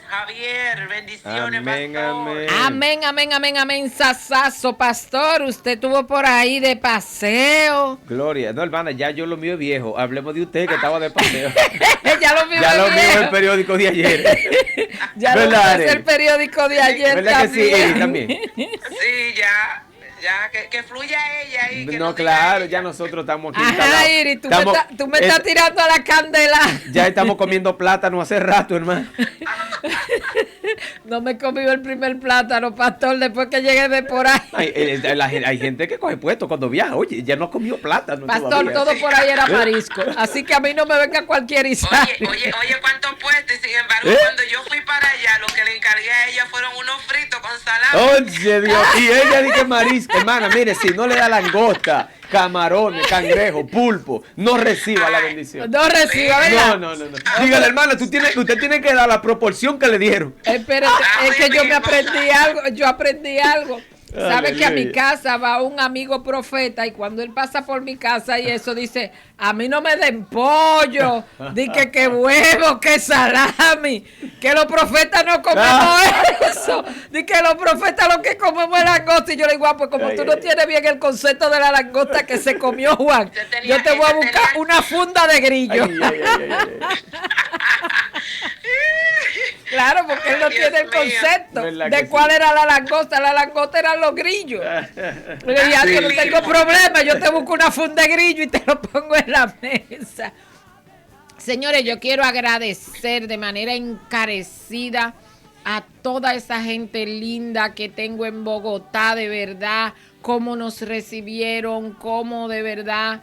Javier, bendiciones, Amén, pastor. amén. Amén, amén, amén, amén, sasazo, pastor. Usted estuvo por ahí de paseo. Gloria. No, hermana, ya yo lo mío es viejo. Hablemos de usted que estaba de paseo. Ya lo vio Ya lo mío es el bien. periódico de ayer. Ya lo ¿Verdad, vio, es el Arely? periódico de ayer ¿Verdad que sí, Eri, también. también? Sí, ya, que fluya ella ahí. Que No, nos diga claro, ella. ya nosotros estamos aquí Ajá, instalados. Iri, tú Estamos- me estás tirando a la candela. Ya estamos comiendo plátano hace rato, hermano. No me comí el primer plátano, pastor, después que llegué de por ahí. Hay gente que coge puesto cuando viaja. Oye, ya no comió plátano Pastor, todavía. todo por ahí era marisco. Así que a mí no me venga cualquier Isaac. Oye, cuántos puestos. Y sin embargo, cuando yo fui para allá, lo que le encargué a ella fueron unos fritos con salami. Oye, Dios. Y ella dice marisco. Hermana, mire, si no le da langosta, camarones, cangrejo, pulpo, no reciba la bendición. No reciba, ¿verdad? No. Dígale, hermana, usted tiene que dar la proporción que le dieron. Espérate, es que yo aprendí algo. Sabe que a mi Aleluya. casa va un amigo profeta y cuando él pasa por mi casa y eso dice, a mí no me den pollo, di que huevo, que salami, que los profetas no comemos eso, di que los profetas lo que comemos es langosta. Y yo le digo, pues como tú no tienes bien el concepto de la langosta que se comió Juan, yo te voy a buscar una funda de grillo. Ay. Claro, porque él no Dios tiene el mío. concepto ¿Verdad de que cuál sí? era la langosta. La langosta eran los grillos. Le dije, Sí, yo no sí. tengo problema, yo te busco una funda de grillo y te lo pongo en la mesa. Señores, yo quiero agradecer de manera encarecida a toda esa gente linda que tengo en Bogotá, de verdad, cómo nos recibieron, cómo de verdad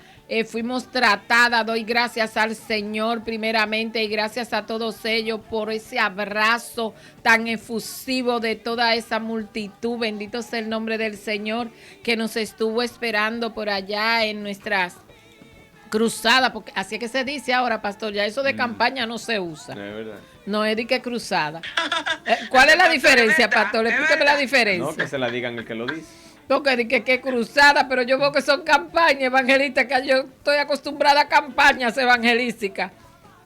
fuimos tratadas. Doy gracias al Señor primeramente y gracias a todos ellos por ese abrazo tan efusivo de toda esa multitud. Bendito sea el nombre del Señor que nos estuvo esperando por allá en nuestras cruzadas, porque así es que se dice ahora, pastor, ya eso de campaña no se usa. No, es verdad. No es de que cruzada. ¿Cuál es la diferencia, pastor? Explícame la diferencia. No, que se la digan el que lo dice. Porque di que cruzada, pero yo veo que son campañas evangelísticas. Yo estoy acostumbrada a campañas evangelísticas.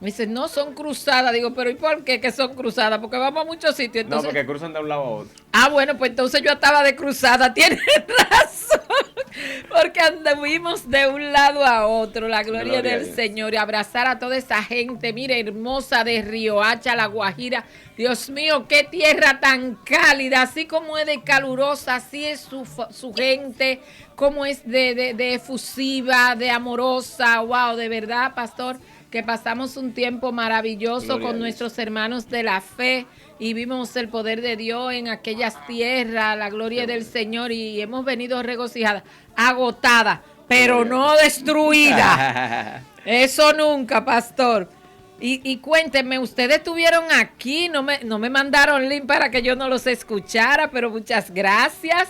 Me dicen, no, son cruzadas. Digo, pero ¿y por qué que son cruzadas? Porque vamos a muchos sitios. No, Entonces, porque cruzan de un lado a otro. bueno, pues entonces yo estaba de cruzada. Tienes razón. Porque anduvimos de un lado a otro. La gloria Gloria a del Dios. Señor. Y abrazar a toda esa gente, mire, hermosa de Riohacha, La Guajira. Dios mío, qué tierra tan cálida. Así como es de calurosa, así es su gente. Como es de efusiva, de amorosa. Wow, de verdad, pastor, que pasamos un tiempo maravilloso Gloria a con Dios. nuestros hermanos de la fe y vimos el poder de Dios en aquellas tierras, la gloria del Señor, y hemos venido regocijadas, agotadas, pero no destruidas. Eso nunca, pastor. Y cuéntenme, ustedes estuvieron aquí, no me mandaron link para que yo no los escuchara, pero muchas gracias.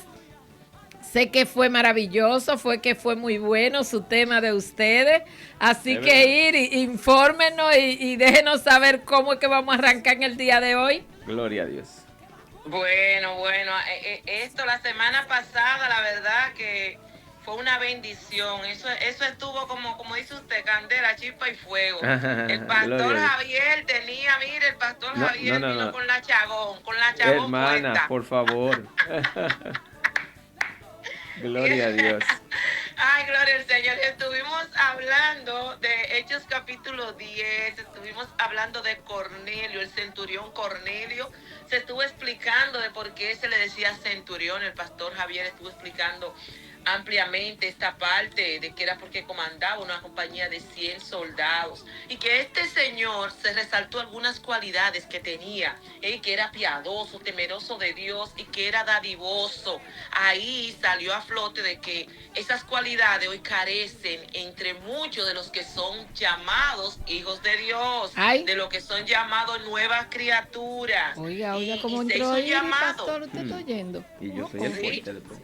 Sé que fue maravilloso, fue muy bueno su tema de ustedes. Así Es que infórmenos y déjenos saber cómo es que vamos a arrancar en el día de hoy. Gloria a Dios. Bueno, esto la semana pasada, la verdad que fue una bendición. Eso estuvo como dice usted, candela, chispa y fuego. El pastor Gloria a Dios. Javier tenía, mire, el pastor No, Javier no. vino con la chagón Hermana, puesta. por favor. Gloria a Dios. Ay, gloria al Señor. Estuvimos hablando de Hechos capítulo 10, estuvimos hablando de Cornelio, el centurión Cornelio. Se estuvo explicando de por qué se le decía centurión. El pastor Javier estuvo explicando ampliamente esta parte de que era porque comandaba una compañía de 100 soldados y que este señor se resaltó algunas cualidades que tenía, que era piadoso, temeroso de Dios y que era dadivoso. Ahí salió a flote de que esas cualidades hoy carecen entre muchos de los que son llamados hijos de Dios, Ay. de los que son llamados nuevas criaturas. Oiga, Y cómo se entró hizo ahí, llamado. pastor, ¿usted está oyendo? Y yo soy el fuerte después.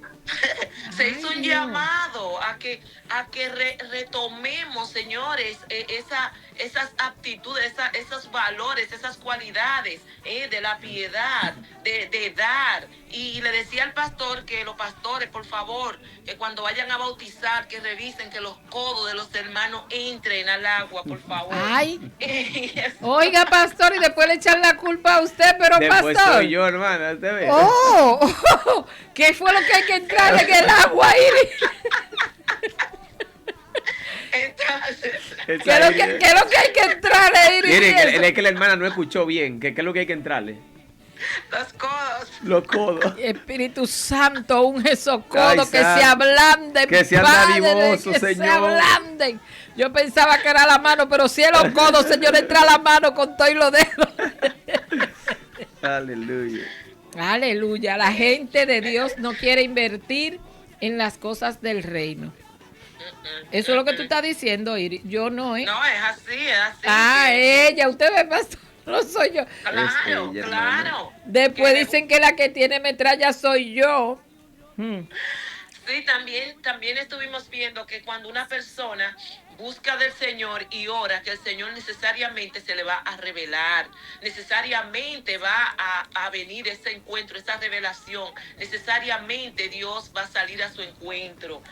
Se hizo un Dios. llamado a que retomemos, señores, esas aptitudes, esos valores, esas cualidades de la piedad, de dar. Y le decía al pastor que los pastores, por favor, que cuando vayan a bautizar, que revisen que los codos de los hermanos entren al agua, por favor. Ay. Oiga, pastor, y después le echan la culpa a usted, pero Después pastor. soy yo, hermana, usted ve. Oh, ¿qué fue lo que hay que entrar en el agua ahí? Entonces, ¿Qué es lo que hay que entrar ahí? Miren, es que la hermana no escuchó bien. ¿Qué es lo que hay que entrarle? los codos. Los codos. Espíritu Santo, unge esos codos, Ay, que se santo. ablanden, Que sean Padre, dadivosos, que se Señor. ablanden. Yo pensaba que era la mano, pero si es los codos, Señor, entra la mano con todo y los dedos. Aleluya. Aleluya, la gente de Dios no quiere invertir en las cosas del reino. Eso es lo que tú estás diciendo, Iris. Yo no, ¿eh? No, es así, es así. Ah, que- ella, usted me pasó, no soy yo. Claro, ella, claro. Después Que- dicen que la que tiene metralla soy yo. Sí, también estuvimos viendo que cuando una persona busca del Señor y ora, que el Señor necesariamente se le va a revelar, necesariamente va a venir ese encuentro, esa revelación, necesariamente Dios va a salir a su encuentro,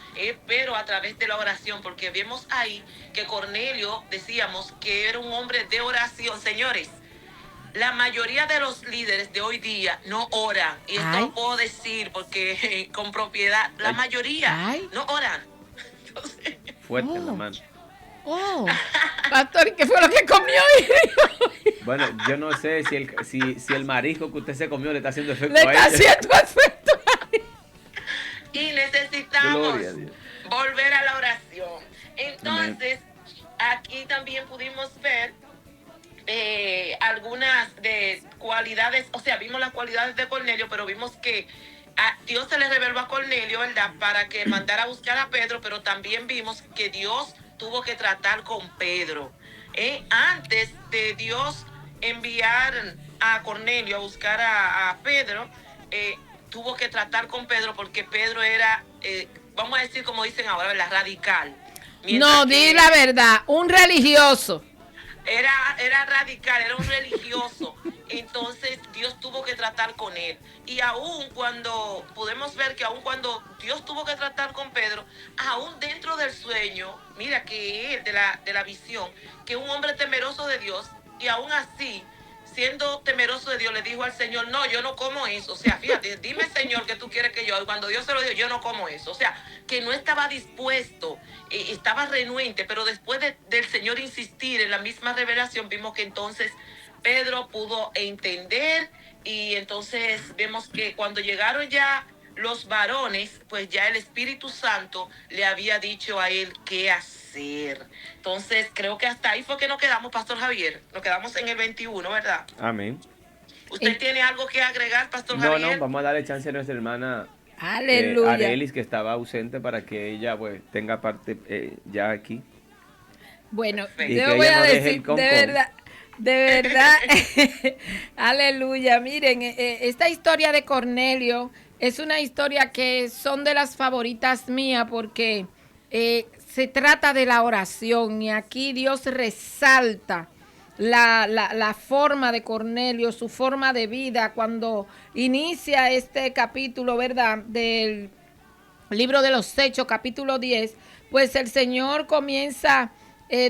pero a través de la oración, porque vemos ahí que Cornelio, decíamos que era un hombre de oración, señores. La mayoría de los líderes de hoy día no oran. Y esto Ay. lo puedo decir porque con propiedad, la Ay. mayoría Ay. no oran. Entonces, Fuerte Oh. la mano. Oh, pastor, ¿y qué fue lo que comió Iris? Bueno, yo no sé si el marisco que usted se comió le está haciendo efecto Le a está ella. haciendo efecto. y necesitamos Gloria a Dios. volver a la oración. Entonces, aquí también pudimos ver algunas de cualidades, o sea, vimos las cualidades de Cornelio, pero vimos que a Dios se le reveló a Cornelio, ¿verdad?, para que mandara a buscar a Pedro, pero también vimos que Dios tuvo que tratar con Pedro. Antes de Dios enviar a Cornelio a buscar a Pedro, tuvo que tratar con Pedro porque Pedro era, vamos a decir como dicen ahora, ¿verdad?, radical. Mientras No, que- di la verdad, un religioso. Era radical, era un religioso. Entonces Dios tuvo que tratar con él. Y aún cuando, podemos ver que aún cuando Dios tuvo que tratar con Pedro, aún dentro del sueño, mira que él, de la visión, que un hombre temeroso de Dios, y aún así, siendo temeroso de Dios, le dijo al Señor, no, yo no como eso. O sea, fíjate, dime, Señor, que tú quieres que yo. Y cuando Dios se lo dijo, yo no como eso. O sea, que no estaba dispuesto, estaba renuente, pero después del Señor insistir en la misma revelación, vimos que entonces Pedro pudo entender, y entonces vemos que cuando llegaron ya los varones, pues ya el Espíritu Santo le había dicho a él qué hacer. Entonces creo que hasta ahí fue que nos quedamos, Pastor Javier. Nos quedamos en el 21, ¿verdad? Amén. ¿Usted tiene algo que agregar, Pastor No, Javier? no, vamos a darle chance a nuestra hermana Aleluya. Arelis, que estaba ausente, para que ella pues tenga parte ya aquí. Bueno, Y yo que voy ella a no deje decir, el con. de verdad, aleluya. Miren, esta historia de Cornelio es una historia que son de las favoritas mías porque se trata de la oración, y aquí Dios resalta la forma de Cornelio, su forma de vida, cuando inicia este capítulo, ¿verdad?, del libro de los Hechos, capítulo 10, pues el Señor comienza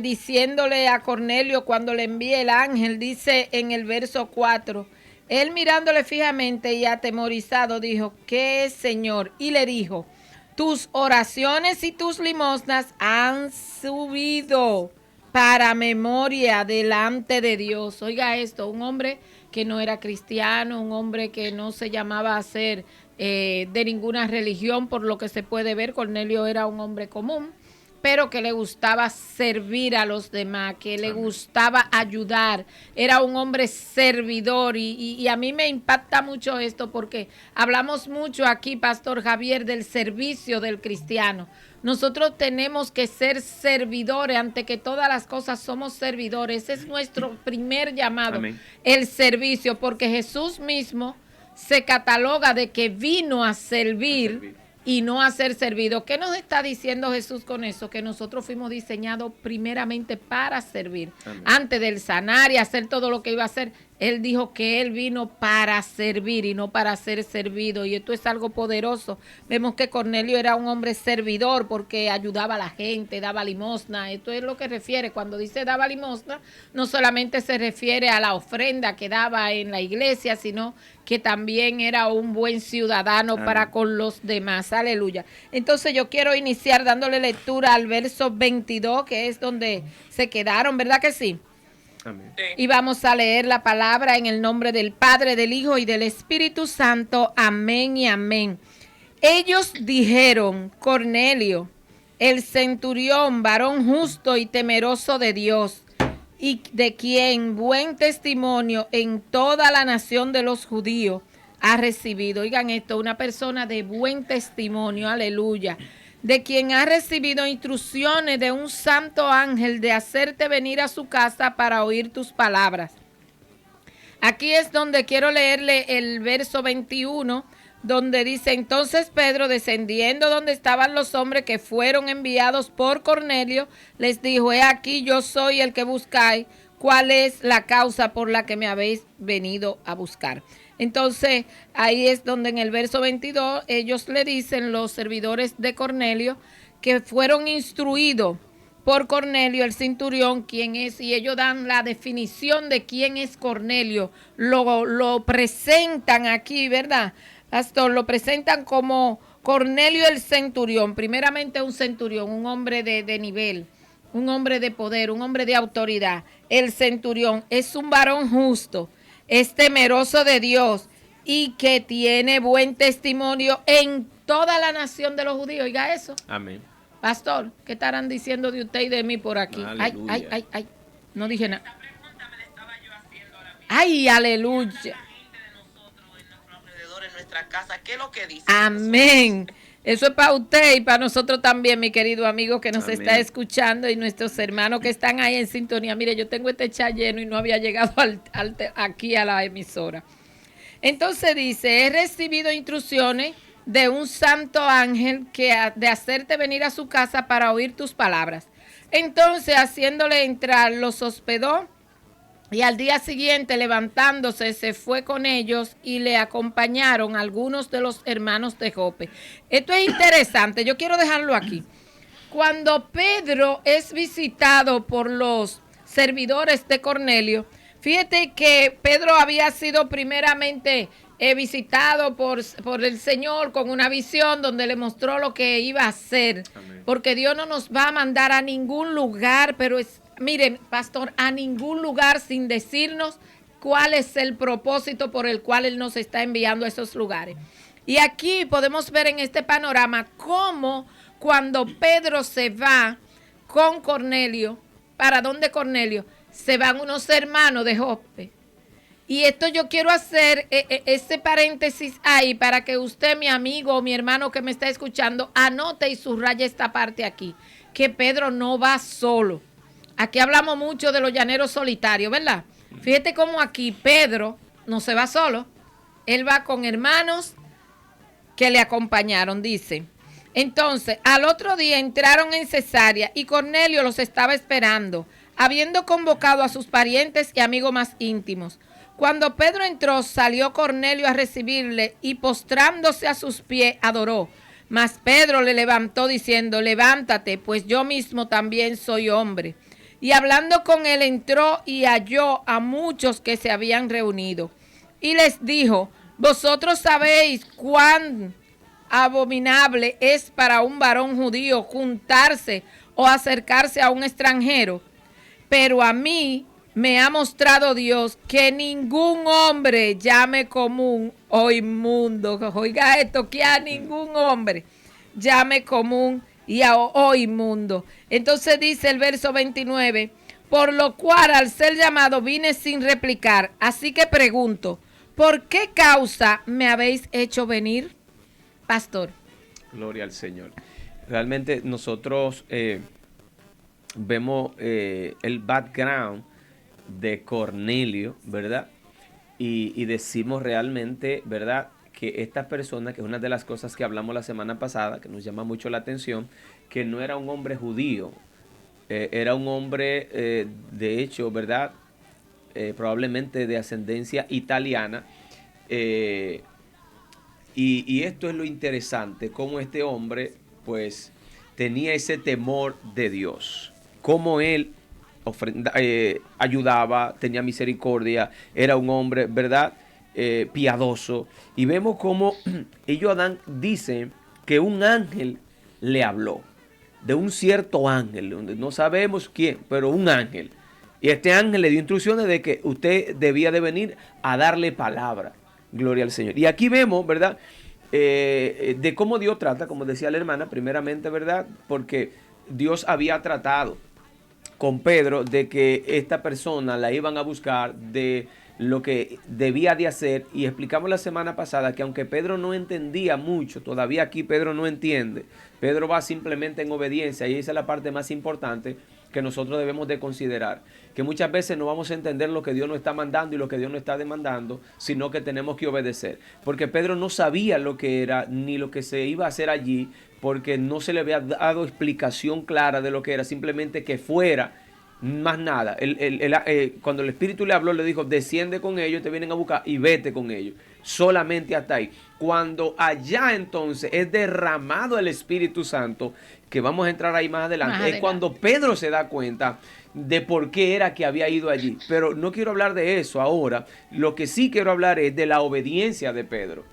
diciéndole a Cornelio cuando le envía el ángel, dice en el verso 4, él mirándole fijamente y atemorizado dijo, ¿qué es, Señor? Y le dijo, tus oraciones y tus limosnas han subido para memoria delante de Dios. Oiga esto, un hombre que no era cristiano, un hombre que no se llamaba a ser de ninguna religión, por lo que se puede ver, Cornelio era un hombre común, pero que le gustaba servir a los demás, que le gustaba ayudar, era un hombre servidor, y a mí me impacta mucho esto porque hablamos mucho aquí, Pastor Javier, del servicio del cristiano. Nosotros tenemos que ser servidores, ante que todas las cosas somos servidores. Ese es nuestro primer llamado, Amén. el servicio, porque Jesús mismo se cataloga de que vino a servir y no a ser servido. ¿Qué nos está diciendo Jesús con eso? Que nosotros fuimos diseñados primeramente para servir. Amén. Antes del sanar y hacer todo lo que iba a hacer, Él dijo que Él vino para servir y no para ser servido. Y esto es algo poderoso. Vemos que Cornelio era un hombre servidor porque ayudaba a la gente, daba limosna. Esto es lo que refiere. Cuando dice daba limosna, no solamente se refiere a la ofrenda que daba en la iglesia, sino que también era un buen ciudadano Amén. Para con los demás. Aleluya. Entonces yo quiero iniciar dándole lectura al verso 22, que es donde se quedaron, ¿verdad que sí? Amén. Y vamos a leer la palabra en el nombre del Padre, del Hijo y del Espíritu Santo. Amén y amén. Ellos dijeron, Cornelio, el centurión, varón justo y temeroso de Dios, y de quien buen testimonio en toda la nación de los judíos ha recibido. Oigan esto, una persona de buen testimonio, aleluya, de quien ha recibido instrucciones de un santo ángel de hacerte venir a su casa para oír tus palabras. Aquí es donde quiero leerle el verso 21, donde dice, entonces Pedro, descendiendo donde estaban los hombres que fueron enviados por Cornelio, les dijo, he aquí yo soy el que buscáis, ¿cuál es la causa por la que me habéis venido a buscar? Entonces, ahí es donde en el verso 22, ellos le dicen, los servidores de Cornelio, que fueron instruidos por Cornelio, el centurión, quién es, y ellos dan la definición de quién es Cornelio, lo presentan aquí, ¿verdad? Pastor, lo presentan como Cornelio el centurión, primeramente un centurión, un hombre de nivel, un hombre de poder, un hombre de autoridad. El centurión es un varón justo, es temeroso de Dios y que tiene buen testimonio en toda la nación de los judíos. Oiga eso. Amén. Pastor, ¿qué estarán diciendo de usted y de mí por aquí? Aleluya. Ay. No dije nada. Esta pregunta me la estaba yo haciendo ahora mismo. Ay, aleluya. Casa, ¿qué es lo que dice? Amén. Eso es para usted y para nosotros también, mi querido amigo que nos está escuchando y nuestros hermanos que están ahí en sintonía. Mire, yo tengo este chat lleno y no había llegado aquí a la emisora. Entonces dice, he recibido instrucciones de un santo ángel de hacerte venir a su casa para oír tus palabras. Entonces, haciéndole entrar, los hospedó. Y al día siguiente, levantándose, se fue con ellos y le acompañaron algunos de los hermanos de Jope. Esto es interesante, yo quiero dejarlo aquí. Cuando Pedro es visitado por los servidores de Cornelio, fíjate que Pedro había sido primeramente visitado por el Señor con una visión donde le mostró lo que iba a hacer. Amén. Porque Dios no nos va a mandar a ningún lugar, pero miren, pastor, a ningún lugar sin decirnos cuál es el propósito por el cual Él nos está enviando a esos lugares. Y aquí podemos ver en este panorama cómo cuando Pedro se va con Cornelio, ¿para dónde Cornelio? Se van unos hermanos de Jope. Y esto yo quiero hacer ese paréntesis ahí para que usted, mi amigo o mi hermano que me está escuchando, anote y subraye esta parte aquí, que Pedro no va solo. Aquí hablamos mucho de los llaneros solitarios, ¿verdad? Fíjate cómo aquí Pedro no se va solo. Él va con hermanos que le acompañaron, dice. Entonces, al otro día entraron en Cesarea y Cornelio los estaba esperando, habiendo convocado a sus parientes y amigos más íntimos. Cuando Pedro entró, salió Cornelio a recibirle y postrándose a sus pies adoró. Mas Pedro le levantó diciendo, levántate, pues yo mismo también soy hombre. Y hablando con él entró y halló a muchos que se habían reunido. Y les dijo, vosotros sabéis cuán abominable es para un varón judío juntarse o acercarse a un extranjero. Pero a mí me ha mostrado Dios que ningún hombre llame común o inmundo. Oiga esto, que a ningún hombre llame común o inmundo. Entonces dice el verso 29, por lo cual al ser llamado vine sin replicar. Así que pregunto, ¿por qué causa me habéis hecho venir? Pastor. Gloria al Señor. Realmente nosotros vemos el background de Cornelio, ¿verdad? Y decimos realmente, ¿verdad? que esta persona, que es una de las cosas que hablamos la semana pasada, que nos llama mucho la atención, que no era un hombre judío, era un hombre, de hecho, ¿verdad? Probablemente de ascendencia italiana. Y esto es lo interesante, cómo este hombre, pues, tenía ese temor de Dios, cómo él ayudaba, tenía misericordia, era un hombre, ¿verdad? Piadoso. Y vemos cómo ellos, Adán, dicen que un ángel le habló, de un cierto ángel, no sabemos quién, pero un ángel. Y este ángel le dio instrucciones de que usted debía de venir a darle palabra. Gloria al Señor. Y aquí vemos, ¿verdad? De cómo Dios trata, como decía la hermana, primeramente, ¿verdad? Porque Dios había tratado con Pedro de que esta persona la iban a buscar, de lo que debía de hacer. Y explicamos la semana pasada que aunque Pedro no entendía mucho, todavía aquí Pedro no entiende. Pedro va simplemente en obediencia, y esa es la parte más importante que nosotros debemos de considerar, que muchas veces no vamos a entender lo que Dios nos está mandando y lo que Dios nos está demandando, sino que tenemos que obedecer, porque Pedro no sabía lo que era ni lo que se iba a hacer allí, porque no se le había dado explicación clara de lo que era, simplemente que fuera, más nada. Cuando el Espíritu le habló, le dijo, desciende con ellos, te vienen a buscar y vete con ellos, solamente hasta ahí. Cuando allá entonces es derramado el Espíritu Santo, que vamos a entrar ahí más adelante, es cuando Pedro se da cuenta de por qué era que había ido allí. Pero no quiero hablar de eso ahora. Lo que sí quiero hablar es de la obediencia de Pedro.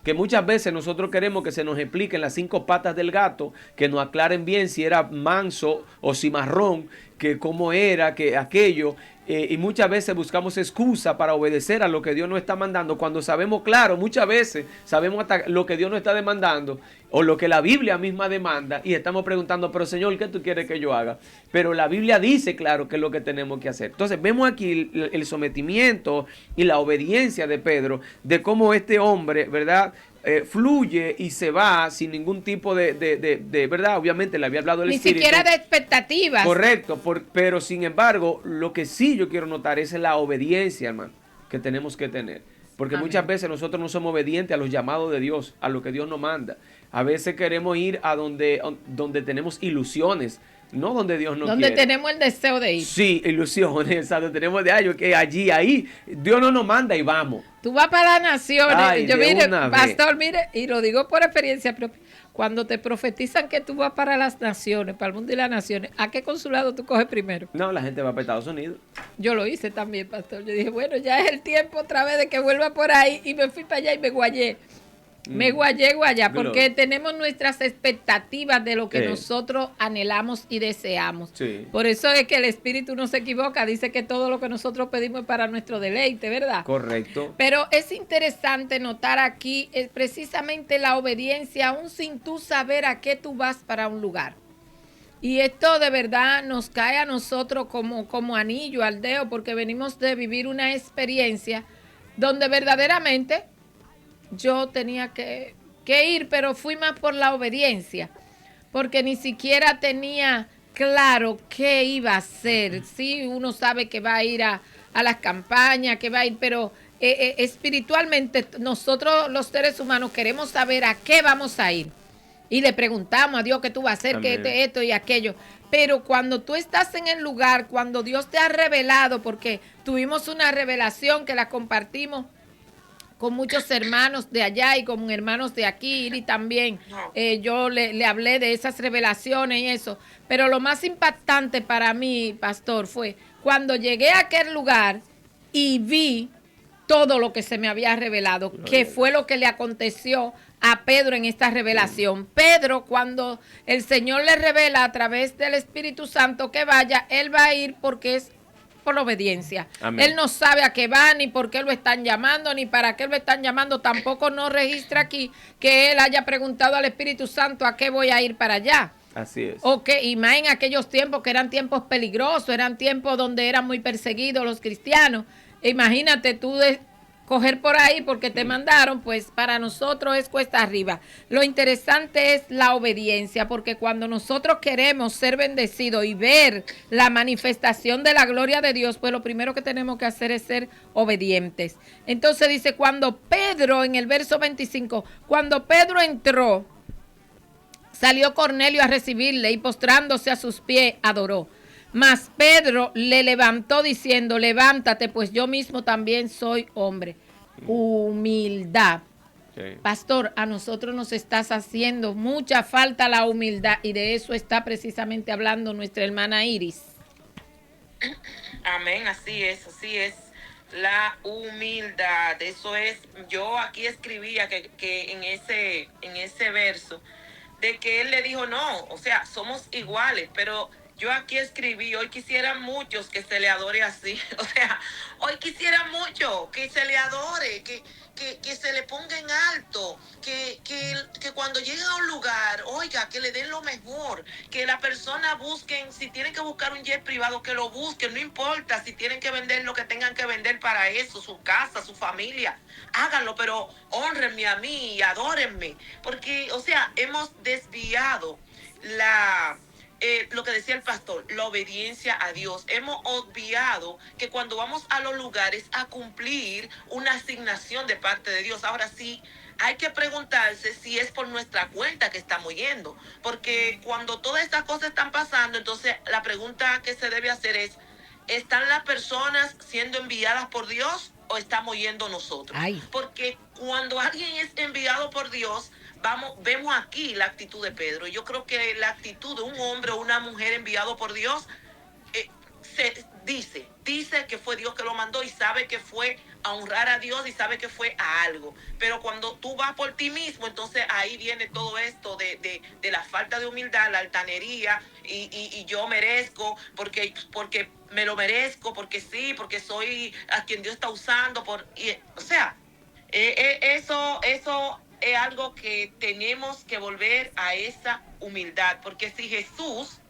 Que muchas veces nosotros queremos que se nos expliquen las 5 patas del gato, que nos aclaren bien si era manso o cimarrón, que cómo era, que aquello. Y muchas veces buscamos excusa para obedecer a lo que Dios nos está mandando, cuando sabemos, claro, muchas veces sabemos hasta lo que Dios nos está demandando o lo que la Biblia misma demanda, y estamos preguntando, pero Señor, ¿qué tú quieres que yo haga? Pero la Biblia dice, claro, que es lo que tenemos que hacer. Entonces vemos aquí el sometimiento y la obediencia de Pedro, de cómo este hombre, ¿verdad?, fluye y se va sin ningún tipo de verdad. Obviamente le había hablado el Espíritu. Ni siquiera de expectativas. Correcto, pero sin embargo, lo que sí yo quiero notar es la obediencia, hermano, que tenemos que tener. Porque muchas veces nosotros no somos obedientes a los llamados de Dios, a lo que Dios nos manda. A veces queremos ir a donde tenemos ilusiones, no donde Dios nos quiere. Donde tenemos el deseo de ir. Sí, ilusiones, donde tenemos que allí, ahí, Dios no nos manda y vamos. Tú vas para las naciones. Ay, yo mire, pastor, vez. mire, y lo digo por experiencia propia. Cuando te profetizan que tú vas para las naciones, para el mundo y las naciones, ¿a qué consulado tú coges primero? No, la gente va para Estados Unidos. Yo lo hice también, pastor. Yo dije, bueno, ya es el tiempo otra vez de que vuelva por ahí, y me fui para allá y me guayé. Me guayé, porque tenemos nuestras expectativas de lo que nosotros anhelamos y deseamos. Sí. Por eso es que el Espíritu no se equivoca, dice que todo lo que nosotros pedimos es para nuestro deleite, ¿verdad? Correcto. Pero es interesante notar aquí precisamente la obediencia, aún sin tú saber a qué tú vas para un lugar. Y esto de verdad nos cae a nosotros como anillo al dedo, porque venimos de vivir una experiencia donde verdaderamente yo tenía que ir, pero fui más por la obediencia, porque ni siquiera tenía claro qué iba a hacer. Sí, uno sabe que va a ir a las campañas, que va a ir, pero espiritualmente nosotros los seres humanos queremos saber a qué vamos a ir. Y le preguntamos a Dios qué tú vas a hacer, qué esto y aquello. Pero cuando tú estás en el lugar, cuando Dios te ha revelado, porque tuvimos una revelación que la compartimos con muchos hermanos de allá y con hermanos de aquí, y también yo le hablé de esas revelaciones y eso. Pero lo más impactante para mí, pastor, fue cuando llegué a aquel lugar y vi todo lo que se me había revelado, que fue lo que le aconteció a Pedro en esta revelación. Pedro, cuando el Señor le revela a través del Espíritu Santo que vaya, él va a ir porque es por obediencia. Amén. Él no sabe a qué va, ni por qué lo están llamando, ni para qué lo están llamando. Tampoco no registra aquí que él haya preguntado al Espíritu Santo a qué voy a ir para allá. Así es. Y más en aquellos tiempos que eran tiempos peligrosos, eran tiempos donde eran muy perseguidos los cristianos. Imagínate tú coger por ahí porque te mandaron, pues para nosotros es cuesta arriba. Lo interesante es la obediencia, porque cuando nosotros queremos ser bendecidos y ver la manifestación de la gloria de Dios, pues lo primero que tenemos que hacer es ser obedientes. Entonces dice, cuando Pedro, en el verso 25, cuando Pedro entró, salió Cornelio a recibirle y postrándose a sus pies adoró. Mas Pedro le levantó diciendo, levántate, pues yo mismo también soy hombre. Humildad. Sí. Pastor, a nosotros nos estás haciendo mucha falta la humildad y de eso está precisamente hablando nuestra hermana Iris. Amén, así es, la humildad. Eso es, yo aquí escribía que en ese verso, de que él le dijo, no, o sea, somos iguales, pero yo aquí escribí, hoy quisiera muchos que se le adore así, o sea, hoy quisiera mucho que se le adore, que se le ponga en alto, que cuando llegue a un lugar, oiga, que le den lo mejor, que la persona busquen, si tienen que buscar un jet privado, que lo busquen, no importa si tienen que vender lo que tengan que vender para eso, su casa, su familia, háganlo, pero honrenme a mí y adórenme, porque, o sea, hemos desviado lo que decía el pastor, la obediencia a Dios. Hemos obviado que cuando vamos a los lugares a cumplir una asignación de parte de Dios, ahora sí, hay que preguntarse si es por nuestra cuenta que estamos yendo, porque cuando todas estas cosas están pasando, entonces la pregunta que se debe hacer es, ¿están las personas siendo enviadas por Dios o estamos yendo nosotros? Ay. Porque cuando alguien es enviado por Dios, vemos aquí la actitud de Pedro. Yo creo que la actitud de un hombre o una mujer enviado por Dios dice que fue Dios que lo mandó y sabe que fue a honrar a Dios y sabe que fue a algo. Pero cuando tú vas por ti mismo, entonces ahí viene todo esto de la falta de humildad, la altanería y yo merezco porque me lo merezco, porque sí, porque soy a quien Dios está usando. O sea, eso es algo que tenemos que volver a esa humildad, porque si Jesús,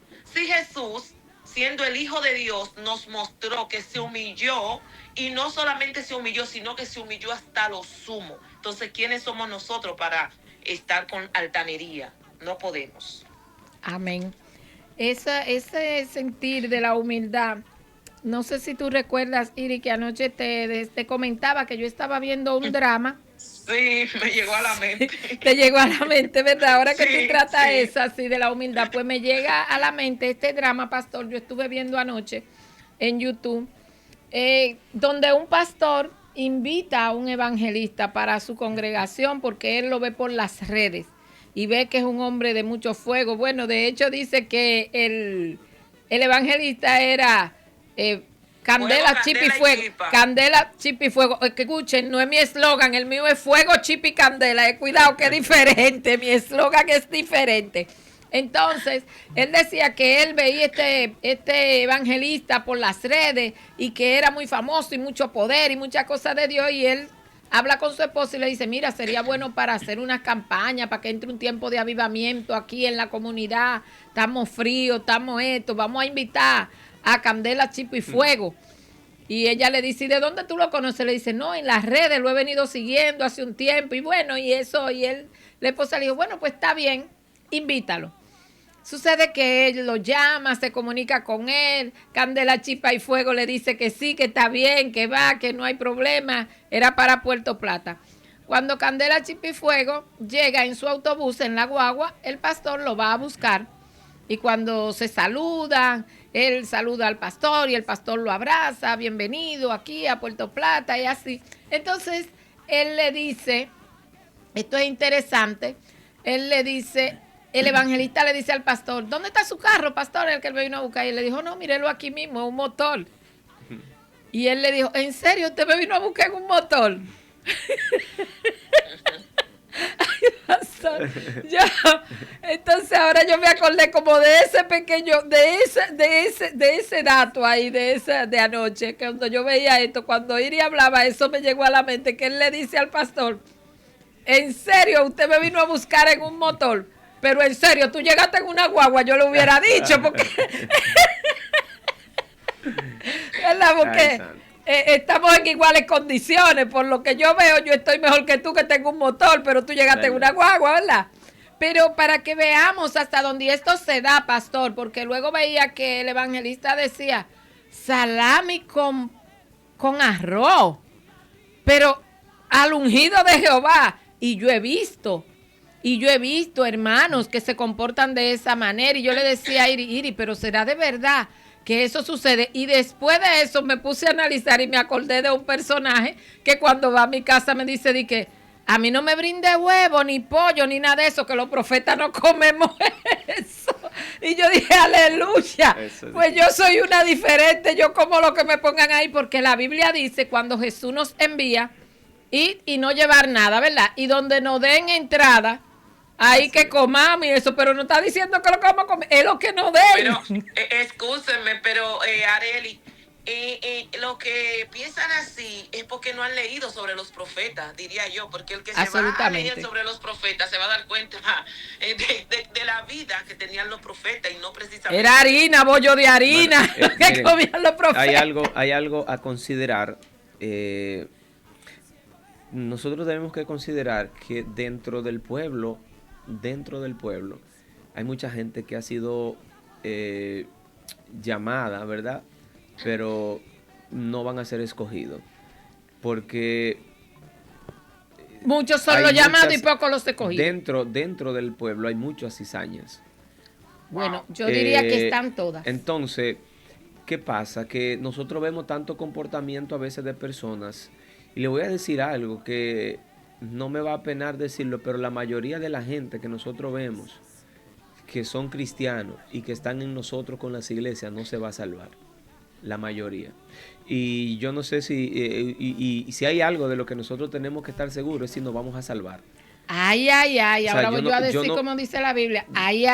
siendo el Hijo de Dios, nos mostró que se humilló, y no solamente se humilló, sino que se humilló hasta lo sumo. Entonces, ¿quiénes somos nosotros para estar con altanería? No podemos. Amén. Ese sentir de la humildad, no sé si tú recuerdas, Iri, que anoche te comentaba que yo estaba viendo un drama. Sí, me llegó a la mente. Te llegó a la mente, ¿verdad? Ahora que Sí, tú tratas sí. eso así de la humildad, pues me llega a la mente este drama, pastor. Yo estuve viendo anoche en YouTube, donde un pastor invita a un evangelista para su congregación porque él lo ve por las redes y ve que es un hombre de mucho fuego. Bueno, de hecho dice que el evangelista era... Candela, Fuego, chip y candela y fuego. chispa. Candela, chip y fuego. Que escuchen, no es mi eslogan, el mío es fuego, chip y candela. Cuidado que es diferente, mi eslogan es diferente. Entonces, él decía que él veía este evangelista por las redes y que era muy famoso y mucho poder y muchas cosas de Dios, y él habla con su esposa y le dice, mira, sería bueno para hacer una campaña, para que entre un tiempo de avivamiento aquí en la comunidad, estamos fríos, estamos esto, vamos a invitar a Candela, Chipo y Fuego. Y ella le dice, ¿y de dónde tú lo conoces? Le dice, no, en las redes, lo he venido siguiendo hace un tiempo. Y bueno, y eso, y él, la esposa le dijo, bueno, pues está bien, invítalo. Sucede que él lo llama, se comunica con él, Candela, Chispa y Fuego le dice que sí, que está bien, que va, que no hay problema. Era para Puerto Plata. Cuando Candela, Chispa y Fuego llega en su autobús, en la guagua, el pastor lo va a buscar. Y cuando se saludan, él saluda al pastor y el pastor lo abraza, bienvenido aquí a Puerto Plata y así. Entonces, él le dice, esto es interesante, él le dice, el evangelista le dice al pastor, ¿dónde está su carro, pastor? El que él vino a buscar. Y él le dijo, no, mírelo aquí mismo, es un motor. Y él le dijo, ¿en serio usted me vino a buscar en un motor? Ay, pastor, entonces ahora yo me acordé como de ese pequeño, de ese dato ahí, de anoche, que cuando yo veía esto, cuando Iri hablaba, eso me llegó a la mente, que él le dice al pastor, ¿en serio usted me vino a buscar en un motor? Pero en serio, tú llegaste en una guagua, yo lo hubiera dicho, porque... ¿verdad? Porque estamos en iguales condiciones. Por lo que yo veo, yo estoy mejor que tú, que tengo un motor, pero tú llegaste en una guagua, ¿verdad? Pero para que veamos hasta dónde esto se da, pastor, porque luego veía que el evangelista decía salami con arroz, pero al ungido de Jehová. Y yo he visto, hermanos, que se comportan de esa manera. Y yo le decía a Iri, pero ¿será de verdad que eso sucede? Y después de eso me puse a analizar y me acordé de un personaje que cuando va a mi casa me dice de que a mí no me brinde huevo, ni pollo, ni nada de eso, que los profetas no comemos eso. Y yo dije, aleluya, pues yo soy una diferente, yo como lo que me pongan ahí, porque la Biblia dice, cuando Jesús nos envía, ir y no llevar nada, ¿verdad? Y donde nos den entrada, ahí que comamos y eso, pero no está diciendo que lo que vamos a comer, es lo que nos den. Pero, excúsenme, pero Arely, lo que piensan así es porque no han leído sobre los profetas, diría yo, porque el que se va a leer sobre los profetas se va a dar cuenta de la vida que tenían los profetas y no precisamente... Era harina, bollo de harina, que miren, comían los profetas. Hay algo a considerar. Nosotros tenemos que considerar que dentro del pueblo, hay mucha gente que ha sido llamada, ¿verdad? Pero no van a ser escogidos. Porque muchos son los llamados y pocos los escogidos. Dentro del pueblo hay muchas cizañas. Bueno, yo diría que están todas. Entonces, ¿qué pasa? Que nosotros vemos tanto comportamiento a veces de personas. Y le voy a decir algo que no me va a penar decirlo, pero la mayoría de la gente que nosotros vemos, que son cristianos y que están en nosotros con las iglesias, no se va a salvar. La mayoría. Y yo no sé si hay algo de lo que nosotros tenemos que estar seguros es si nos vamos a salvar. Ay. Ahora voy yo a decir como dice la Biblia. Ay.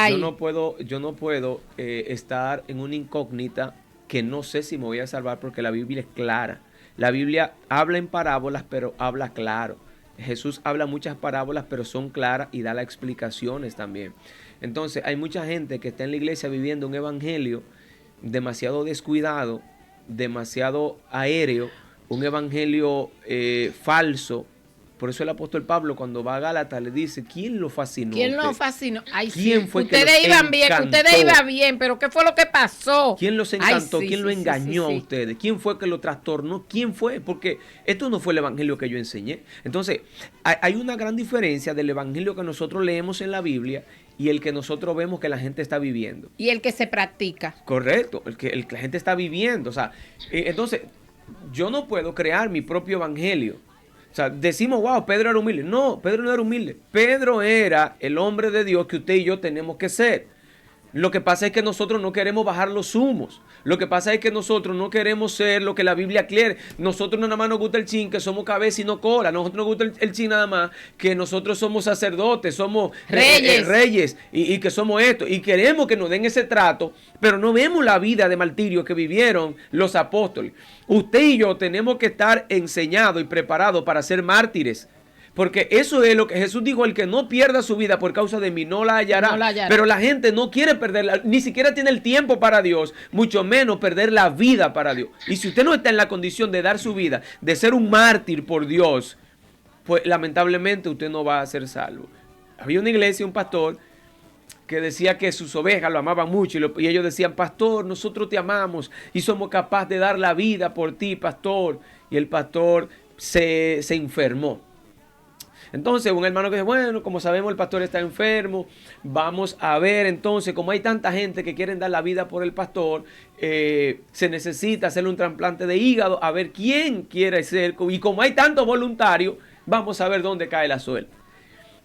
Yo no puedo estar en una incógnita que no sé si me voy a salvar porque la Biblia es clara. La Biblia habla en parábolas, pero habla claro. Jesús habla muchas parábolas, pero son claras y da las explicaciones también. Entonces, hay mucha gente que está en la iglesia viviendo un evangelio demasiado descuidado, demasiado aéreo, un evangelio falso. Por eso el apóstol Pablo, cuando va a Gálatas, le dice, ¿quién lo fascinó? ¿Quién lo fascinó? Ay, ¿Quién fue ustedes iban bien, ustedes iban bien, pero ¿qué fue lo que pasó? ¿Quién los encantó? ¿Quién lo engañó a ustedes? ¿Quién fue que lo trastornó? ¿Quién fue? Porque esto no fue el evangelio que yo enseñé. Entonces, hay una gran diferencia del evangelio que nosotros leemos en la Biblia y el que nosotros vemos que la gente está viviendo. Y el que se practica. Correcto, el que la gente está viviendo. O sea, entonces, yo no puedo crear mi propio evangelio. O sea, decimos, wow, Pedro era humilde. No, Pedro no era humilde. Pedro era el hombre de Dios que usted y yo tenemos que ser. Lo que pasa es que nosotros no queremos bajar los humos. Lo que pasa es que nosotros no queremos ser lo que la Biblia quiere. Nosotros no nada más nos gusta el chin, que somos cabeza y no cola. Nosotros nos gusta el chin nada más, que nosotros somos sacerdotes, somos reyes y que somos esto. Y queremos que nos den ese trato, pero no vemos la vida de martirio que vivieron los apóstoles. Usted y yo tenemos que estar enseñados y preparados para ser mártires. Porque eso es lo que Jesús dijo, el que no pierda su vida por causa de mí no la hallará. Pero la gente no quiere perderla, ni siquiera tiene el tiempo para Dios, mucho menos perder la vida para Dios. Y si usted no está en la condición de dar su vida, de ser un mártir por Dios, pues lamentablemente usted no va a ser salvo. Había una iglesia, un pastor, que decía que sus ovejas lo amaban mucho y ellos decían, pastor, nosotros te amamos y somos capaces de dar la vida por ti, pastor. Y el pastor se enfermó. Entonces un hermano que dice, bueno, como sabemos el pastor está enfermo, vamos a ver entonces, como hay tanta gente que quieren dar la vida por el pastor, se necesita hacerle un trasplante de hígado, a ver quién quiere ser, y como hay tantos voluntarios, vamos a ver dónde cae la suerte.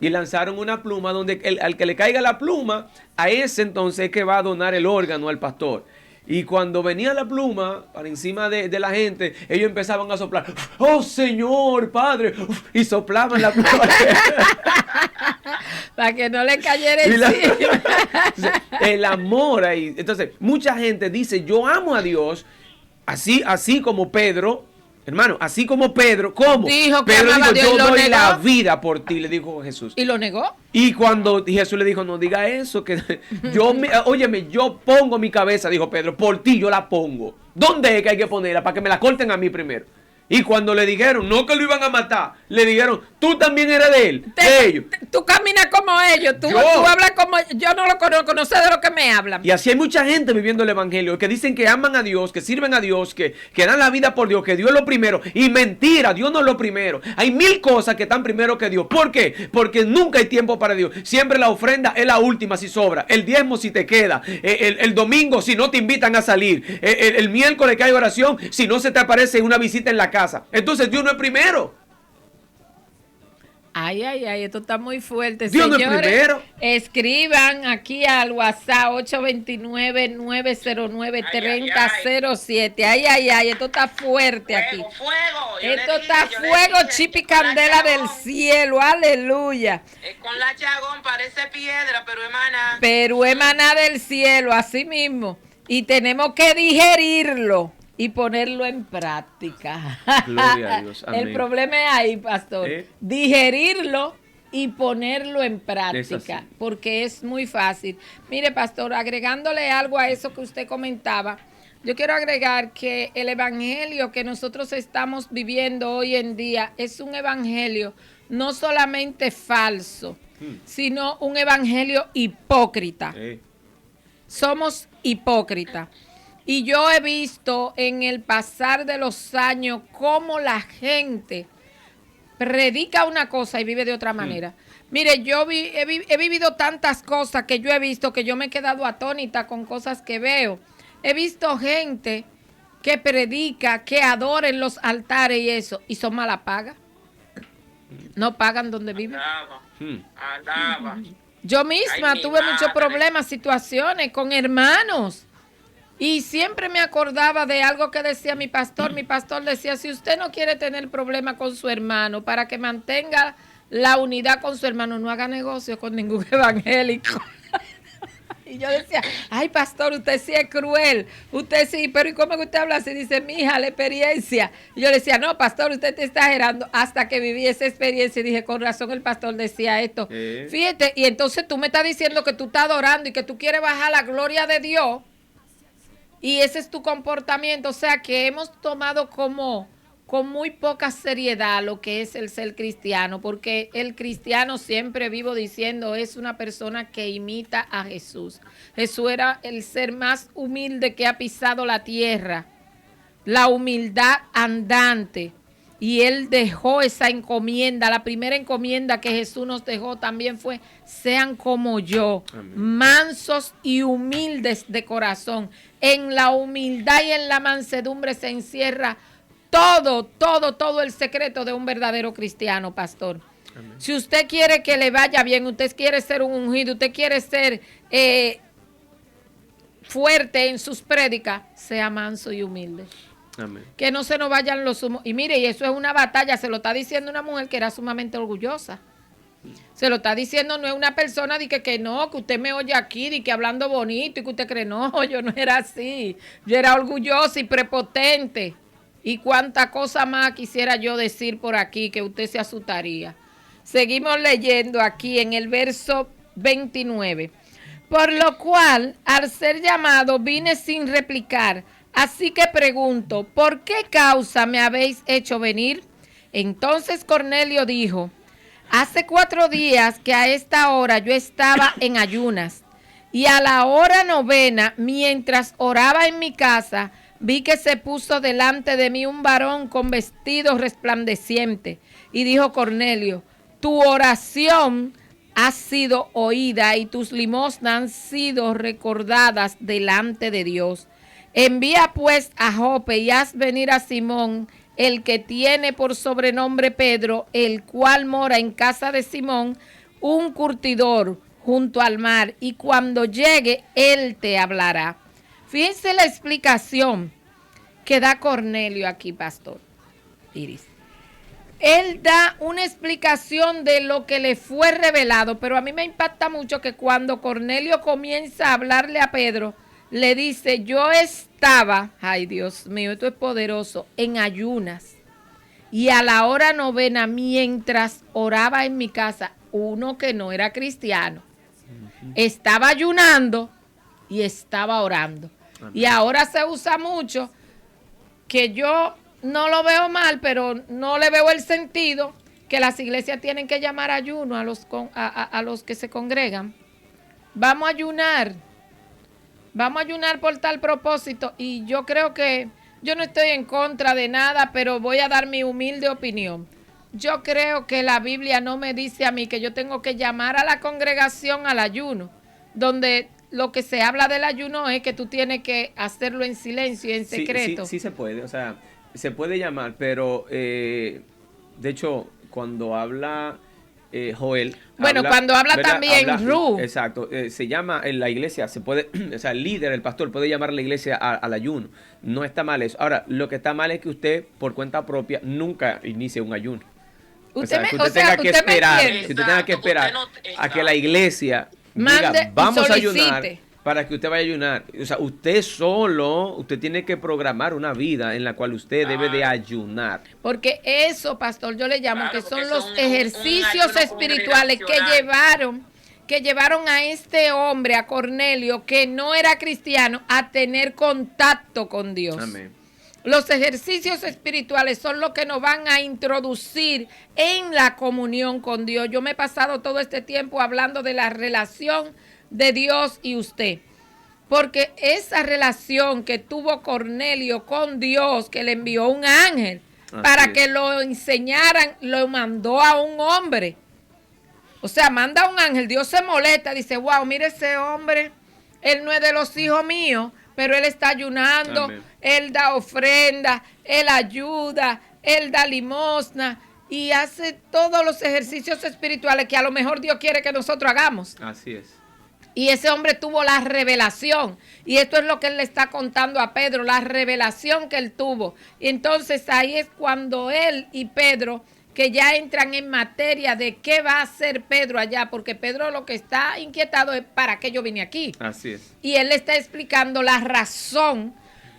Y lanzaron una pluma donde al que le caiga la pluma, a ese entonces es que va a donar el órgano al pastor. Y cuando venía la pluma para encima de la gente, ellos empezaban a soplar. ¡Oh, Señor, Padre! Y soplaban la pluma. Para que no le cayera encima. El amor ahí. Entonces, mucha gente dice, yo amo a Dios, así como Pedro, Hermano, así como Pedro, ¿cómo? Dijo que Pedro amaba a dijo, Dios y yo lo doy negó. la vida por ti, le dijo Jesús. ¿Y lo negó? Y cuando Jesús le dijo, no diga eso, que óyeme, yo pongo mi cabeza, dijo Pedro, por ti yo la pongo. ¿Dónde es que hay que ponerla? Para que me la corten a mí primero. Y cuando le dijeron, no que lo iban a matar, le dijeron, tú también eres de él, de ellos. Tú caminas como ellos, tú hablas como... Yo no lo conozco, no sé de lo que me hablan. Y así hay mucha gente viviendo el evangelio, que dicen que aman a Dios, que sirven a Dios, que dan la vida por Dios, que Dios es lo primero. Y mentira, Dios no es lo primero. Hay 1000 cosas que están primero que Dios. ¿Por qué? Porque nunca hay tiempo para Dios. Siempre la ofrenda es la última si sobra. El diezmo si te queda. El domingo si no te invitan a salir. El miércoles que hay oración si no se te aparece una visita en la casa. Entonces Dios no es primero. Ay, esto está muy fuerte. Dios no es Señores, primero. escriban aquí al WhatsApp 829-909-3007. Ay, esto está fuerte aquí. Fuego. Esto está fuego, chip y candela del cielo. Aleluya. Con la chagón parece piedra, pero emana. Pero emana del cielo, así mismo. Y tenemos que digerirlo y ponerlo en práctica. Gloria a Dios. Amén. El problema es ahí, pastor. Digerirlo y ponerlo en práctica, porque es muy fácil. Mire, pastor, agregándole algo a eso que usted comentaba, yo quiero agregar que el evangelio que nosotros estamos viviendo hoy en día es un evangelio no solamente falso, sino un evangelio hipócrita. Somos hipócritas. Y yo he visto en el pasar de los años cómo la gente predica una cosa y vive de otra manera. Mire, yo he vivido tantas cosas que yo he visto que yo me he quedado atónita con cosas que veo. He visto gente que predica, que adora en los altares y eso, y son mala paga. No pagan donde viven. Alaba. Yo misma Ay, mi tuve muchos madre. problemas, situaciones con hermanos. Y siempre me acordaba de algo que decía mi pastor. Mi pastor decía, si usted no quiere tener problema con su hermano, para que mantenga la unidad con su hermano, no haga negocio con ningún evangélico. Y yo decía, ay, pastor, usted sí es cruel. Usted sí, pero ¿y cómo que usted habla así? Dice, mija, la experiencia. Y yo le decía, no, pastor, usted está exagerando. Hasta que viví esa experiencia y dije, con razón el pastor decía esto. Fíjate, y entonces tú me estás diciendo que tú estás adorando y que tú quieres bajar la gloria de Dios. Y ese es tu comportamiento. O sea, que hemos tomado como con muy poca seriedad lo que es el ser cristiano, porque el cristiano, siempre vivo diciendo, es una persona que imita a Jesús. Jesús era el ser más humilde que ha pisado la tierra, la humildad andante, y él dejó esa encomienda. La primera encomienda que Jesús nos dejó también fue, sean como yo, mansos y humildes de corazón. En la humildad y en la mansedumbre se encierra todo el secreto de un verdadero cristiano, pastor. Amén. Si usted quiere que le vaya bien, usted quiere ser un ungido, usted quiere ser fuerte en sus prédicas, sea manso y humilde. Amén. Que no se nos vayan los humos. Y mire, y eso es una batalla, se lo está diciendo una mujer que era sumamente orgullosa. Se lo está diciendo, no es una persona de que no, que usted me oye aquí, de que hablando bonito y que usted cree, no, yo no era así. Yo era orgullosa y prepotente. Y cuánta cosa más quisiera yo decir por aquí que usted se asustaría. Seguimos leyendo aquí en el verso 29. Por lo cual, al ser llamado, vine sin replicar. Así que pregunto, ¿por qué causa me habéis hecho venir? Entonces Cornelio dijo, hace 4 días que a esta hora yo estaba en ayunas, y a la hora 9, mientras oraba en mi casa, vi que se puso delante de mí un varón con vestido resplandeciente, y dijo Cornelio, tu oración ha sido oída y tus limosnas han sido recordadas delante de Dios. Envía pues a Jope y haz venir a Simón, el que tiene por sobrenombre Pedro, el cual mora en casa de Simón, un curtidor junto al mar, y cuando llegue, él te hablará. Fíjense la explicación que da Cornelio aquí, pastor Iris. Él da una explicación de lo que le fue revelado, pero a mí me impacta mucho que cuando Cornelio comienza a hablarle a Pedro, le dice, yo estaba, ay Dios mío, esto es poderoso, en ayunas. Y a la hora novena, mientras oraba en mi casa, uno que no era cristiano, estaba ayunando y estaba orando. Amén. Y ahora se usa mucho, que yo no lo veo mal, pero no le veo el sentido, que las iglesias tienen que llamar ayuno a los que se congregan. Vamos a ayunar por tal propósito. Y yo creo que yo no estoy en contra de nada, pero voy a dar mi humilde opinión. Yo creo que la Biblia no me dice a mí que yo tengo que llamar a la congregación al ayuno, donde lo que se habla del ayuno es que tú tienes que hacerlo en silencio y en secreto. Sí se puede, o sea, se puede llamar, pero de hecho, cuando habla Joel... Bueno, cuando habla ¿verdad? también Ru. Exacto, se llama en la iglesia, se puede, o sea, el líder, el pastor puede llamar a la iglesia al ayuno. No está mal eso. Ahora, lo que está mal es que usted, por cuenta propia, nunca inicie un ayuno. Usted que usted tenga que esperar a que la iglesia mande diga, vamos a ayunar solicite. para que usted vaya a ayunar. O sea, usted tiene que programar una vida en la cual usted debe de ayunar. Porque eso, pastor, yo le llamo Claro, que son porque los son un ejercicios ayuno espirituales que llevaron a este hombre, a Cornelio, que no era cristiano, a tener contacto con Dios. Amén. Los ejercicios espirituales son los que nos van a introducir en la comunión con Dios. Yo me he pasado todo este tiempo hablando de la relación de Dios y usted. Porque esa relación que tuvo Cornelio con Dios, que le envió un ángel para que lo enseñaran, lo mandó a un hombre. O sea, manda a un ángel, Dios se molesta, dice, wow, mire ese hombre, él no es de los hijos míos, pero él está ayunando, Amén. Él da ofrenda, él ayuda, él da limosna y hace todos los ejercicios espirituales que a lo mejor Dios quiere que nosotros hagamos. Así es. Y ese hombre tuvo la revelación. Y esto es lo que él le está contando a Pedro, la revelación que él tuvo. Y entonces ahí es cuando él y Pedro, que ya entran en materia de qué va a hacer Pedro allá, porque Pedro lo que está inquietado es para qué yo vine aquí. Así es. Y él le está explicando la razón,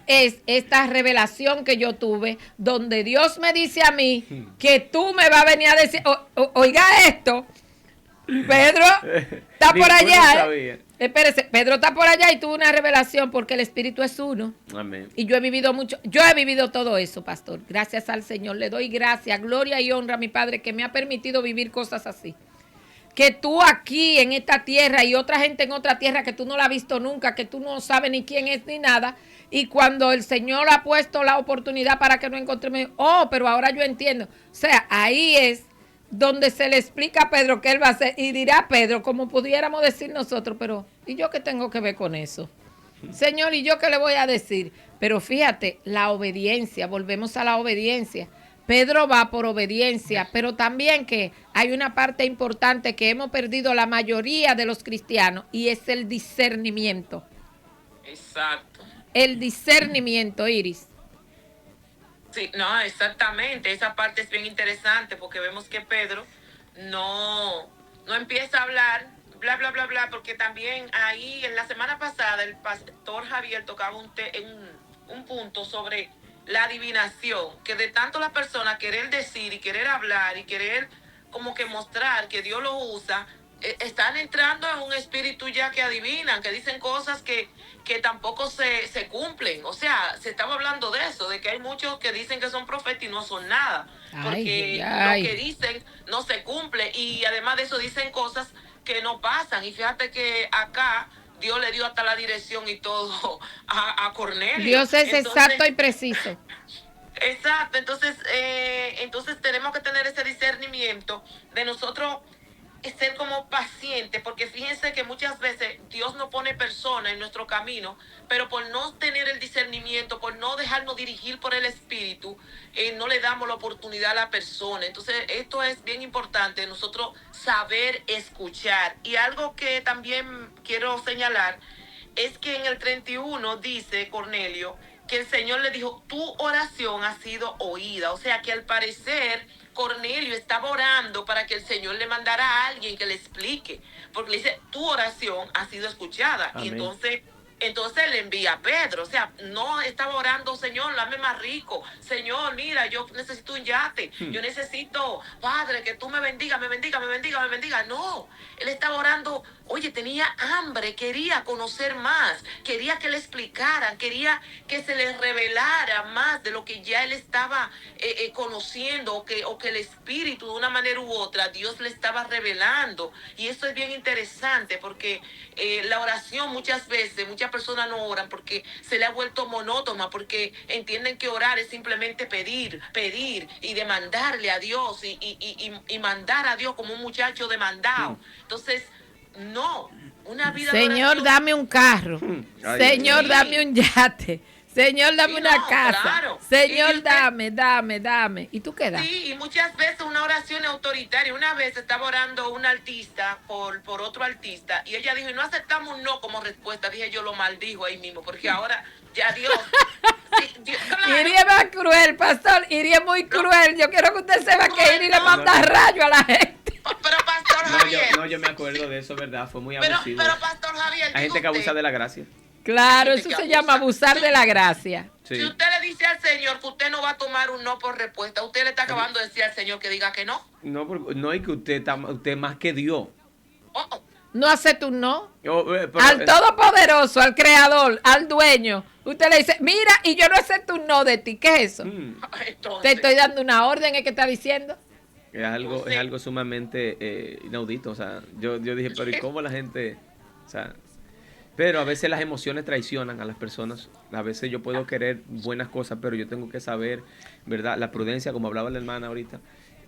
es esta revelación que yo tuve, donde Dios me dice a mí que tú me vas a venir a decir, oiga esto, Pedro está por allá. Espérese, Pedro está por allá y tuvo una revelación porque el Espíritu es uno. Amén. Y yo he vivido todo eso, pastor. Gracias al Señor, le doy gracias, gloria y honra a mi Padre que me ha permitido vivir cosas así. Que tú aquí en esta tierra y otra gente en otra tierra que tú no la has visto nunca, que tú no sabes ni quién es ni nada. Y cuando el Señor ha puesto la oportunidad para que nos encontremos, pero ahora yo entiendo. O sea, ahí es donde se le explica a Pedro qué él va a hacer. Y dirá Pedro, como pudiéramos decir nosotros, pero ¿y yo qué tengo que ver con eso? Señor, ¿y yo qué le voy a decir? Pero fíjate, la obediencia, volvemos a la obediencia. Pedro va por obediencia, pero también que hay una parte importante que hemos perdido la mayoría de los cristianos y es el discernimiento. Exacto. El discernimiento, Iris. Sí, no, exactamente. Esa parte es bien interesante porque vemos que Pedro no empieza a hablar, bla, bla, bla, bla, porque también ahí en la semana pasada el pastor Javier tocaba un punto sobre la adivinación, que de tanto la persona querer decir y querer hablar y querer como que mostrar que Dios lo usa, están entrando en un espíritu ya que adivinan, que dicen cosas que tampoco se cumplen. O sea, se estaba hablando de eso, de que hay muchos que dicen que son profetas y no son nada, porque lo que dicen no se cumple y además de eso dicen cosas que no pasan. Y fíjate que acá Dios le dio hasta la dirección y todo a Cornelio. Dios es exacto y preciso. Exacto, entonces tenemos que tener ese discernimiento de nosotros ser como pacientes, porque fíjense que muchas veces Dios nos pone personas en nuestro camino, pero por no tener el discernimiento, por no dejarnos dirigir por el Espíritu, no le damos la oportunidad a la persona. Entonces esto es bien importante, nosotros saber escuchar. Y algo que también quiero señalar es que en el 31 dice Cornelio que el Señor le dijo, tu oración ha sido oída. O sea que al parecer Cornelio estaba orando para que el Señor le mandara a alguien que le explique, porque le dice, tu oración ha sido escuchada. Amén. Y entonces Entonces le envía a Pedro, o sea, no estaba orando, Señor, dame más rico, Señor, mira, yo necesito un yate, yo necesito, Padre, que tú me bendiga, me bendiga, me bendiga, me bendiga. No, él estaba orando, oye, tenía hambre, quería conocer más, quería que le explicaran, quería que se le revelara más de lo que ya él estaba conociendo, o que el Espíritu, de una manera u otra, Dios le estaba revelando. Y eso es bien interesante, porque la oración muchas veces, muchas personas no oran porque se le ha vuelto monótona, porque entienden que orar es simplemente pedir, pedir y demandarle a Dios y mandar a Dios como un muchacho demandado. Entonces, no, una vida Señor, de oración. dame un carro. Ay, Señor, sí. dame un yate. Señor, dame Sí, una no, casa. claro. Señor, Y usted- dame. ¿Y tú qué das? Sí, y muchas veces una oración autoritaria. Una vez estaba orando una artista por otro artista y ella dijo, y no aceptamos un no como respuesta. Dije, yo lo maldijo ahí mismo, porque ahora ya Dios... sí, Dios, claro. Iría más cruel, pastor. Iría muy cruel. Yo quiero que usted sepa que Iría le manda rayo a la gente. Pero Pastor No, Javier, yo me acuerdo de eso, ¿verdad? Fue muy pero abusivo. Pastor Javier, Hay gente que diga abusa usted, de la gracia. Claro, Hay eso gente se que llama abusa. abusar de la gracia. Sí. Si usted le dice al Señor que usted no va a tomar un no por respuesta, usted le está acabando de decir al Señor que diga que no. No, no hay que usted más que Dios. Oh, oh. No acepta un no. Pero, Al Todopoderoso, al Creador, al Dueño. Usted le dice, mira, y yo no acepto un no de ti. ¿Qué es eso? Entonces, Te estoy dando una orden, ¿es que está diciendo? es algo sumamente inaudito. O sea, yo dije, pero ¿y cómo la gente? O sea, pero a veces las emociones traicionan a las personas. A veces yo puedo querer buenas cosas, pero yo tengo que saber, ¿verdad? La prudencia, como hablaba la hermana ahorita,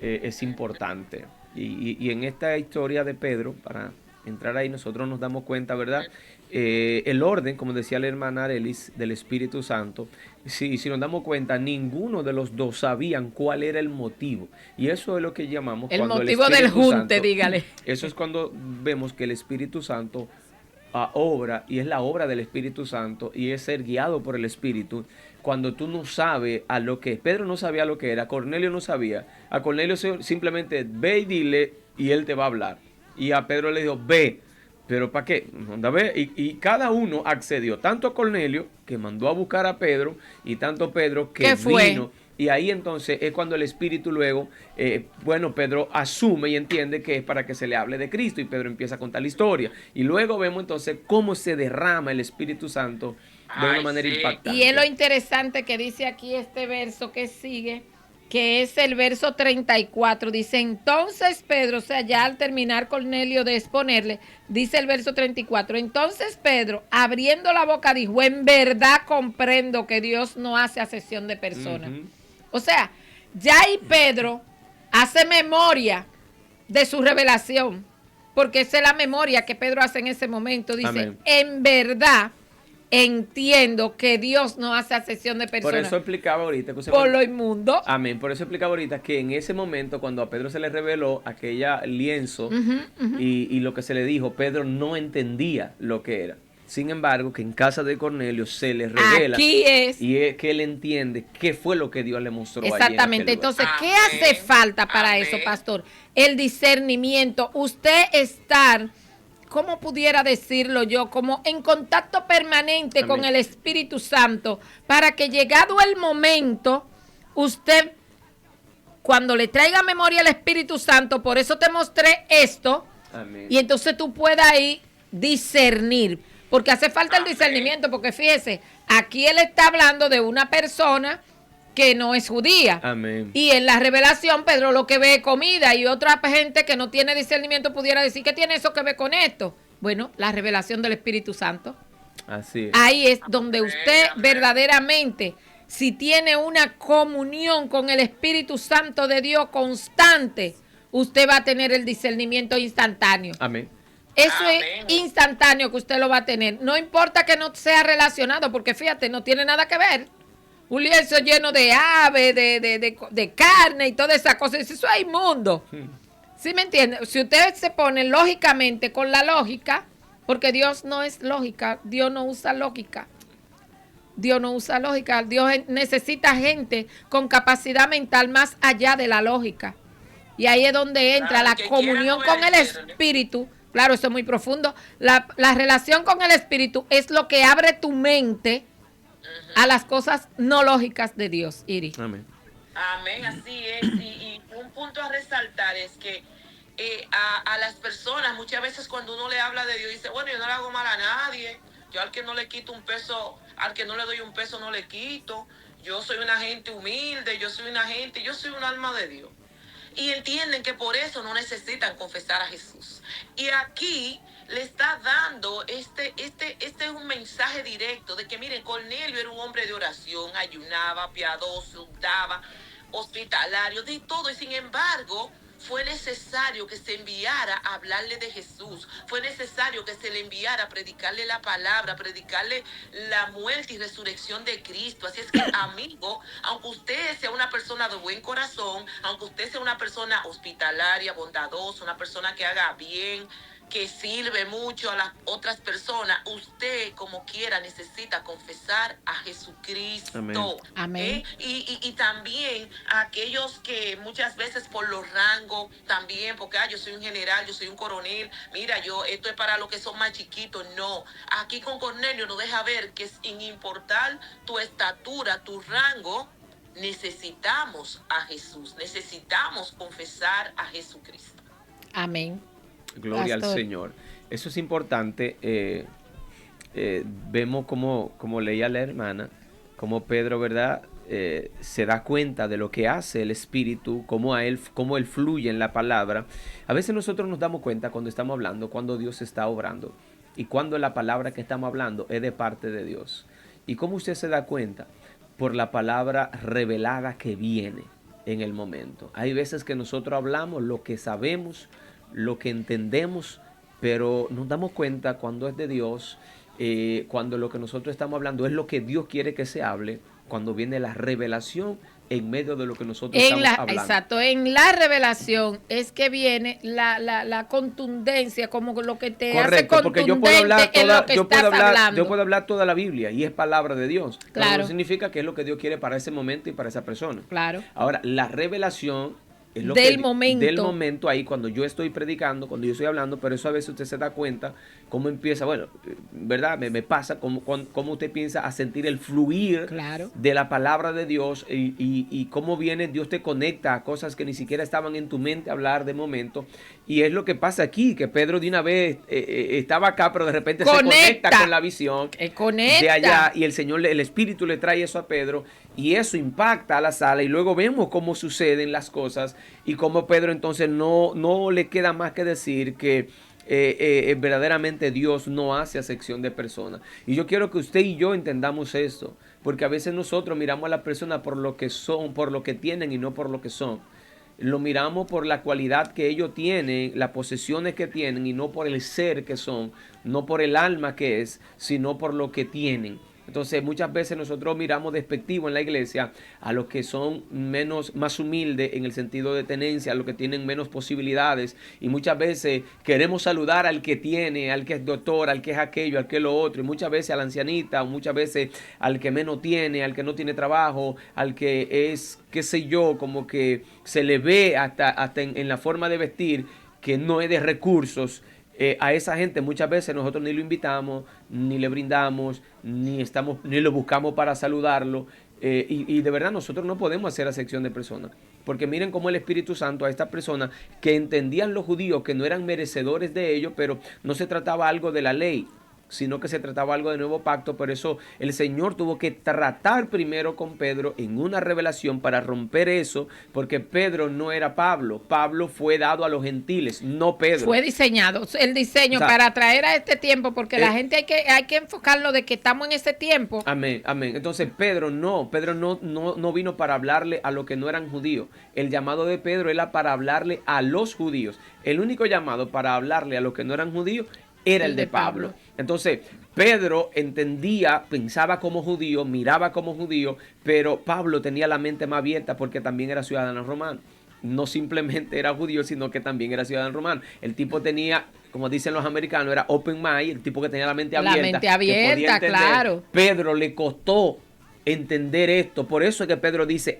es importante. Y en esta historia de Pedro, para entrar ahí, nosotros nos damos cuenta, ¿verdad? El orden, como decía la hermana Arelis, del Espíritu Santo, si nos damos cuenta, ninguno de los dos sabían cuál era el motivo. Y eso es lo que llamamos El cuando motivo del Espíritu junte, Santo- dígale. Eso es cuando vemos que el Espíritu Santo obra, y es la obra del Espíritu Santo, y es ser guiado por el Espíritu. Cuando tú no sabes a lo que es, Pedro no sabía lo que era, Cornelio no sabía. A Cornelio simplemente ve y dile, y él te va a hablar. Y a Pedro le dijo, ve. ¿Pero para qué? Anda, ve. Y cada uno accedió, tanto a Cornelio, que mandó a buscar a Pedro, y tanto Pedro que ¿Qué fue? vino. Y ahí entonces es cuando el Espíritu luego, Pedro asume y entiende que es para que se le hable de Cristo, y Pedro empieza a contar la historia. Y luego vemos entonces cómo se derrama el Espíritu Santo de una Ay, manera sí. impactante. Y es lo interesante que dice aquí este verso que sigue, que es el verso 34. Dice, entonces Pedro, o sea, ya al terminar Cornelio de exponerle, dice el verso 34, entonces Pedro, abriendo la boca, dijo, en verdad comprendo que Dios no hace acepción de personas. Ujú. O sea, ya ahí Pedro hace memoria de su revelación, porque esa es la memoria que Pedro hace en ese momento. Dice, Amén. en verdad entiendo que Dios no hace acepción de Por personas eso explicaba ahorita. Que por lo inmundo. Amén. Por eso explicaba ahorita que en ese momento, cuando a Pedro se le reveló aquella lienzo y lo que se le dijo, Pedro no entendía lo que era. Sin embargo, que en casa de Cornelio se le revela. Aquí es. Y es que él entiende qué fue lo que Dios le mostró. allí en Exactamente. aquel lugar. Entonces, ¿qué Amén. hace falta para Amén. eso, pastor? El discernimiento. Usted estar, ¿cómo pudiera decirlo yo? Como en contacto permanente Amén. con el Espíritu Santo, para que llegado el momento, usted, cuando le traiga memoria al Espíritu Santo, por eso te mostré esto, Amén. y entonces tú puedas ahí discernir. Porque hace falta el Amén. discernimiento, porque fíjese, aquí él está hablando de una persona que no es judía. Amén. Y en la revelación, Pedro lo que ve es comida, y otra gente que no tiene discernimiento pudiera decir, ¿qué tiene eso que ver con esto? Bueno, la revelación del Espíritu Santo. Así es. Ahí es donde usted Amén. verdaderamente, si tiene una comunión con el Espíritu Santo de Dios constante, usted va a tener el discernimiento instantáneo. Amén. Eso Amén. es instantáneo que usted lo va a tener. No importa que no sea relacionado, porque fíjate, no tiene nada que ver. Un lienzo lleno de ave, de carne y toda esa cosa. Eso es inmundo. ¿Sí me entiende? Si usted se pone lógicamente con la lógica, porque Dios no es lógica, Dios no usa lógica. Dios no usa lógica. Dios necesita gente con capacidad mental más allá de la lógica. Y ahí es donde entra Claro, la que comunión quieran con el obedecerle. Espíritu. claro, eso es muy profundo. La relación con el Espíritu es lo que abre tu mente a las cosas no lógicas de Dios, Iri. Amén. Amén, así es. Y un punto a resaltar es que a las personas, muchas veces cuando uno le habla de Dios, dice, bueno, yo no le hago mal a nadie, yo al que no le quito un peso, al que no le doy un peso no le quito, yo soy una gente humilde, yo soy un alma de Dios. Y entienden que por eso no necesitan confesar a Jesús. Y aquí le está dando este es un mensaje directo de que miren, Cornelio era un hombre de oración, ayunaba, piadoso, daba, hospitalario, de todo, y sin embargo fue necesario que se enviara a hablarle de Jesús, fue necesario que se le enviara a predicarle la palabra, a predicarle la muerte y resurrección de Cristo. Así es que, amigo, aunque usted sea una persona de buen corazón, aunque usted sea una persona hospitalaria, bondadosa, una persona que haga bien, que sirve mucho a las otras personas, usted como quiera necesita confesar a Jesucristo. Amén. Amén. Y también a aquellos que muchas veces por los rangos, también porque yo soy un general, yo soy un coronel, mira, esto es para los que son más chiquitos. No, aquí con Cornelio nos deja ver que sin importar tu estatura, tu rango, necesitamos a Jesús, necesitamos confesar a Jesucristo. Amén. Gloria Pastor. al Señor. Eso es importante. Vemos como leía la hermana, como Pedro, ¿verdad? Se da cuenta de lo que hace el Espíritu, cómo él fluye en la palabra. A veces nosotros nos damos cuenta cuando estamos hablando, cuando Dios está obrando y cuando la palabra que estamos hablando es de parte de Dios. ¿Y cómo usted se da cuenta? Por la palabra revelada que viene en el momento. Hay veces que nosotros hablamos lo que sabemos, lo que entendemos, pero nos damos cuenta cuando es de Dios, cuando lo que nosotros estamos hablando es lo que Dios quiere que se hable, cuando viene la revelación en medio de lo que nosotros estamos hablando. Exacto, en la revelación es que viene la contundencia, como lo que te hace Correcto, porque contundente en lo que estás hablando. yo puedo hablar toda la Biblia y es palabra de Dios. Claro. Pero no significa que es lo que Dios quiere para ese momento y para esa persona. Claro. Ahora, la revelación es lo Del que, momento. del momento ahí, cuando yo estoy predicando, cuando yo estoy hablando, pero eso a veces usted se da cuenta cómo empieza, bueno, ¿verdad? Me pasa, cómo usted piensa a sentir el fluir Claro. de la palabra de Dios y cómo viene, Dios te conecta a cosas que ni siquiera estaban en tu mente hablar de momento. Y es lo que pasa aquí, que Pedro de una vez estaba acá, pero de repente se conecta con la visión Conecta. de allá y el Señor, el Espíritu le trae eso a Pedro y eso impacta a la sala y luego vemos cómo suceden las cosas y cómo Pedro entonces no le queda más que decir que verdaderamente Dios no hace acepción de personas. Y yo quiero que usted y yo entendamos esto, porque a veces nosotros miramos a las personas por lo que son, por lo que tienen y no por lo que son. Lo miramos por la cualidad que ellos tienen, las posesiones que tienen y no por el ser que son, no por el alma que es, sino por lo que tienen. Entonces muchas veces nosotros miramos despectivo en la iglesia a los que son más humildes en el sentido de tenencia, a los que tienen menos posibilidades y muchas veces queremos saludar al que tiene, al que es doctor, al que es aquello, al que es lo otro y muchas veces a la ancianita o muchas veces al que menos tiene, al que no tiene trabajo, al que es, qué sé yo, como que se le ve hasta en la forma de vestir que no es de recursos. A esa gente muchas veces nosotros ni lo invitamos, ni le brindamos, ni lo buscamos para saludarlo. Y de verdad nosotros no podemos hacer acepción de personas. Porque miren cómo el Espíritu Santo a estas personas que entendían los judíos que no eran merecedores de ello, pero no se trataba algo de la ley, sino que se trataba algo de nuevo pacto. Por eso el Señor tuvo que tratar primero con Pedro en una revelación para romper eso, porque Pedro no era Pablo. Pablo fue dado a los gentiles, no Pedro. Fue diseñado, el diseño, o sea, para traer a este tiempo, porque la gente hay que enfocarlo de que estamos en ese tiempo. Amén, amén. Entonces Pedro no vino para hablarle a los que no eran judíos. El llamado de Pedro era para hablarle a los judíos. El único llamado para hablarle a los que no eran judíos era el de Pablo. Entonces, Pedro entendía, pensaba como judío, miraba como judío, pero Pablo tenía la mente más abierta porque también era ciudadano romano. No simplemente era judío, sino que también era ciudadano romano. El tipo tenía, como dicen los americanos, era open mind, el tipo que tenía la mente abierta. La mente abierta, claro. Pedro le costó entender esto. Por eso es que Pedro dice,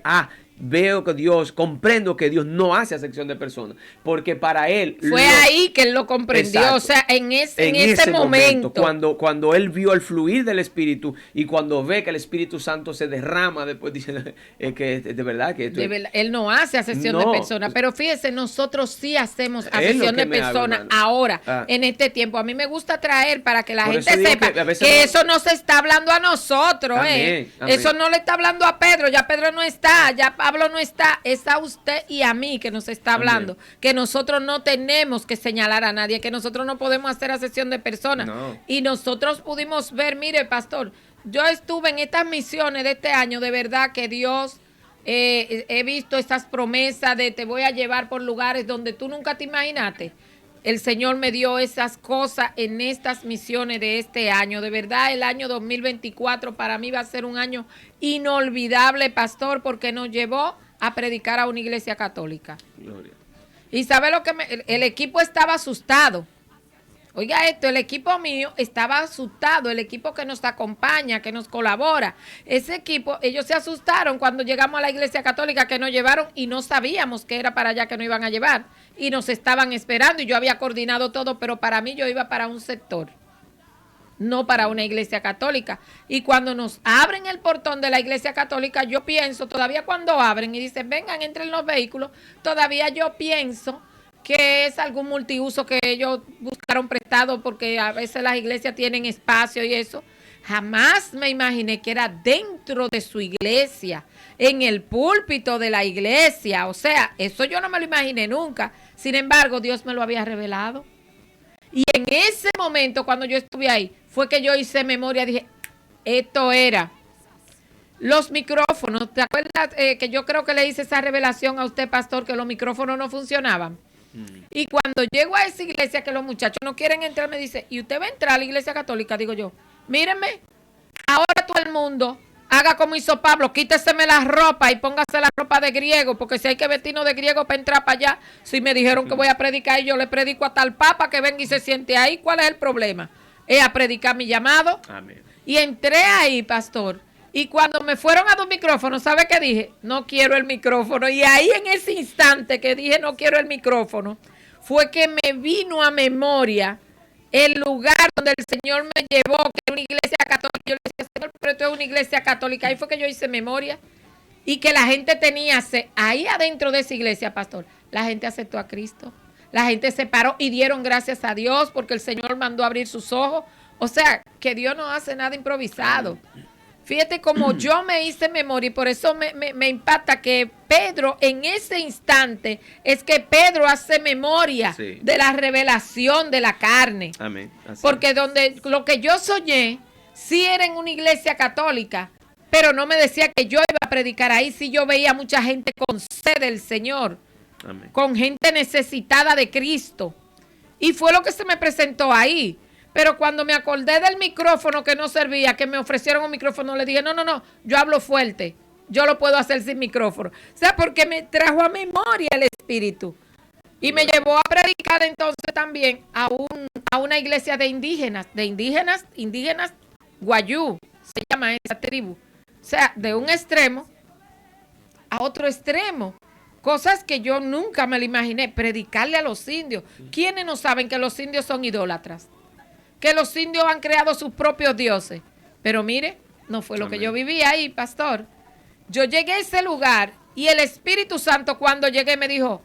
veo que comprendo que Dios no hace acepción de personas, porque para él... Fue ahí que él lo comprendió, Exacto. o sea, en ese momento. Cuando él vio el fluir del Espíritu y cuando ve que el Espíritu Santo se derrama, después dice que de verdad que... Él no hace acepción de personas, pero fíjese, nosotros sí hacemos acepción de personas ahora, en este tiempo. A mí me gusta traer para que la gente sepa que eso no se está hablando a nosotros, amén. Eso no le está hablando a Pedro, ya Pedro no está, ya Pablo no está, es a usted y a mí que nos está hablando, que nosotros no tenemos que señalar a nadie, que nosotros no podemos hacer acepción de personas. No. Y nosotros pudimos ver, mire, pastor, yo estuve en estas misiones de este año, de verdad que Dios, he visto estas promesas de te voy a llevar por lugares donde tú nunca te imaginaste. El Señor me dio esas cosas en estas misiones de este año. De verdad, el año 2024 para mí va a ser un año inolvidable, pastor, porque nos llevó a predicar a una iglesia católica. Gloria. Y sabe lo que el equipo estaba asustado. Oiga esto, el equipo mío estaba asustado, el equipo que nos acompaña, que nos colabora. Ese equipo, ellos se asustaron cuando llegamos a la iglesia católica que nos llevaron y no sabíamos que era para allá que nos iban a llevar. Y nos estaban esperando y yo había coordinado todo, pero para mí yo iba para un sector, no para una iglesia católica. Y cuando nos abren el portón de la iglesia católica, yo pienso, todavía cuando abren y dicen, vengan, entren los vehículos, todavía yo pienso que es algún multiuso que ellos buscaron prestado porque a veces las iglesias tienen espacio y eso. Jamás me imaginé que era dentro de su iglesia, en el púlpito de la iglesia. O sea, eso yo no me lo imaginé nunca. Sin embargo, Dios me lo había revelado. Y en ese momento, cuando yo estuve ahí, fue que yo hice memoria, dije, esto era. Los micrófonos, ¿te acuerdas que yo creo que le hice esa revelación a usted, pastor, que los micrófonos no funcionaban? Y cuando llego a esa iglesia que los muchachos no quieren entrar, me dice, ¿y usted va a entrar a la iglesia católica? Digo yo, mírenme, ahora todo el mundo haga como hizo Pablo, quíteseme la ropa y póngase la ropa de griego, porque si hay que vestirnos de griego para entrar para allá, si me dijeron que voy a predicar y yo le predico a tal papa que venga y se siente ahí, ¿cuál es el problema? Es a predicar mi llamado. Amén. Y entré ahí, pastor. Y cuando me fueron a dos micrófonos, ¿sabe qué dije? No quiero el micrófono. Y ahí en ese instante que dije no quiero el micrófono, fue que me vino a memoria el lugar donde el Señor me llevó, que era una iglesia católica. Yo le decía, Señor, pero esto es una iglesia católica. Ahí fue que yo hice memoria. Y que la gente tenía, ahí adentro de esa iglesia, pastor, la gente aceptó a Cristo. La gente se paró y dieron gracias a Dios porque el Señor mandó a abrir sus ojos. O sea, que Dios no hace nada improvisado. Fíjate como yo me hice memoria y por eso me impacta que Pedro en ese instante es que Pedro hace memoria de la revelación de la carne. Amén. Así porque donde lo que yo soñé sí era en una iglesia católica, pero no me decía que yo iba a predicar ahí. Sí, yo veía mucha gente con sed del Señor, Amén. con gente necesitada de Cristo. Y fue lo que se me presentó ahí. Pero cuando me acordé del micrófono que no servía, que me ofrecieron un micrófono, le dije, no, yo hablo fuerte. Yo lo puedo hacer sin micrófono. O sea, porque me trajo a memoria el Espíritu. Y me llevó a predicar entonces también a una iglesia de indígenas guayú, se llama esa tribu. O sea, de un extremo a otro extremo. Cosas que yo nunca me lo imaginé. Predicarle a los indios. ¿Quiénes no saben que los indios son idólatras? Que los indios han creado sus propios dioses. Pero mire, no fue lo que yo viví ahí, pastor. Yo llegué a ese lugar y el Espíritu Santo cuando llegué me dijo,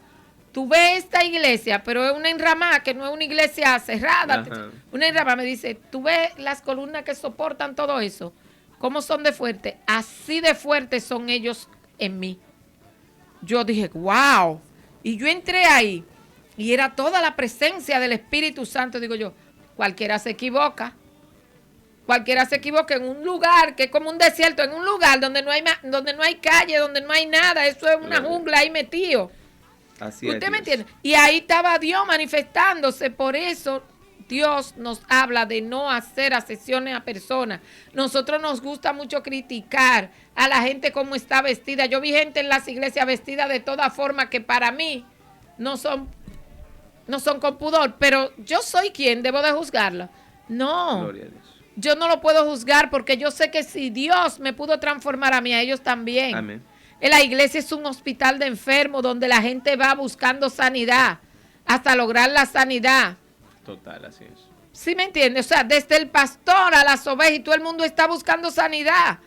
tú ves esta iglesia, pero es una enramada, que no es una iglesia cerrada. Ajá. Una enramada, me dice, tú ves las columnas que soportan todo eso, cómo son de fuerte. Así de fuertes son ellos en mí. Yo dije, wow. Y yo entré ahí y era toda la presencia del Espíritu Santo. Digo yo, cualquiera se equivoca. Cualquiera se equivoca en un lugar que es como un desierto, en un lugar donde no hay calle, donde no hay nada. Eso es una jungla ahí metido. Así ¿Usted es, me Dios. entiende? Y ahí estaba Dios manifestándose. Por eso Dios nos habla de no hacer acepciones a personas. Nosotros nos gusta mucho criticar a la gente cómo está vestida. Yo vi gente en las iglesias vestida de toda forma que para mí no son con pudor. Pero yo soy quien debo de juzgarlo. No. Gloria a Dios. Yo no lo puedo juzgar porque yo sé que si Dios me pudo transformar a mí, a ellos también. Amén. La iglesia es un hospital de enfermos donde la gente va buscando sanidad hasta lograr la sanidad. Total, así es. ¿Sí me entiendes? O sea, desde el pastor a las ovejas y todo el mundo está buscando sanidad.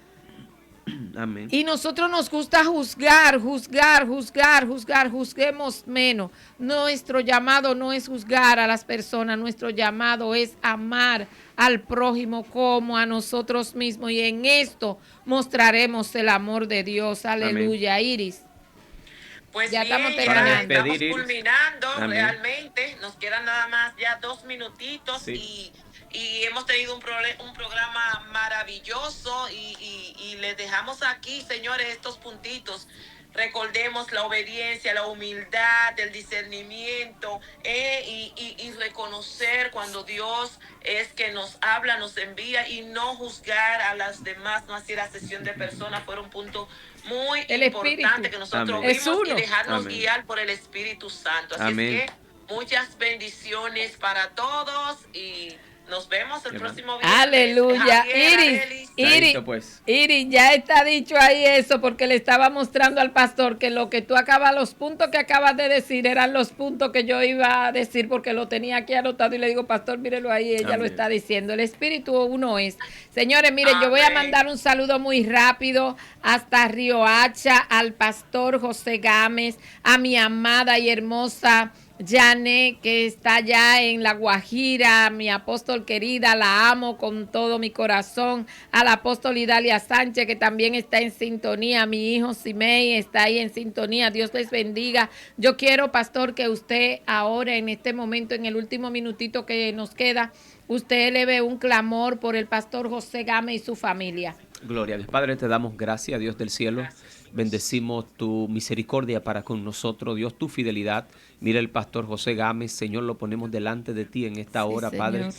Amén. Y nosotros nos gusta juzguemos menos. Nuestro llamado no es juzgar a las personas, nuestro llamado es amar al prójimo como a nosotros mismos. Y en esto mostraremos el amor de Dios. Aleluya, Amén. Iris. Pues Ya bien, estamos ya terminando. estamos Iris. culminando. Amén. Realmente. Nos quedan nada más ya 2 minutitos Sí. y hemos tenido un programa maravilloso y les dejamos aquí, señores, estos puntitos. Recordemos la obediencia, la humildad, el discernimiento y reconocer cuando Dios es que nos habla, nos envía y no juzgar a las demás, no hacer asesión de personas. Fue un punto muy importante Espíritu. que nosotros Amén. Es vimos y uno. dejarnos Amén. guiar por el Espíritu Santo. Así Amén. es que muchas bendiciones para todos y nos vemos el Amén. próximo viernes. Aleluya. Javier, Arelis. Chaito, pues. Iris, ya está dicho ahí eso porque le estaba mostrando al pastor que lo que tú acabas, los puntos que acabas de decir eran los puntos que yo iba a decir porque lo tenía aquí anotado y le digo, pastor, mírelo ahí, ella Amén. lo está diciendo. El espíritu uno es. Señores, miren, yo voy a Amén. mandar un saludo muy rápido hasta Río Hacha, al pastor José Gámez, a mi amada y hermosa Janet, que está allá en La Guajira, mi apóstol querida, la amo con todo mi corazón, al apóstol Idalia Sánchez, que también está en sintonía, mi hijo Simei está ahí en sintonía, Dios les bendiga. Yo quiero, pastor, que usted ahora, en este momento, en el último minutito que nos queda, usted eleve un clamor por el pastor José Gámez y su familia. Gloria a Dios. Padre, te damos gracias, Dios del cielo. Bendecimos tu misericordia para con nosotros, Dios, tu fidelidad. Mira el pastor José Gámez, Señor, lo ponemos delante de ti en esta Sí, hora, Señor. Padre.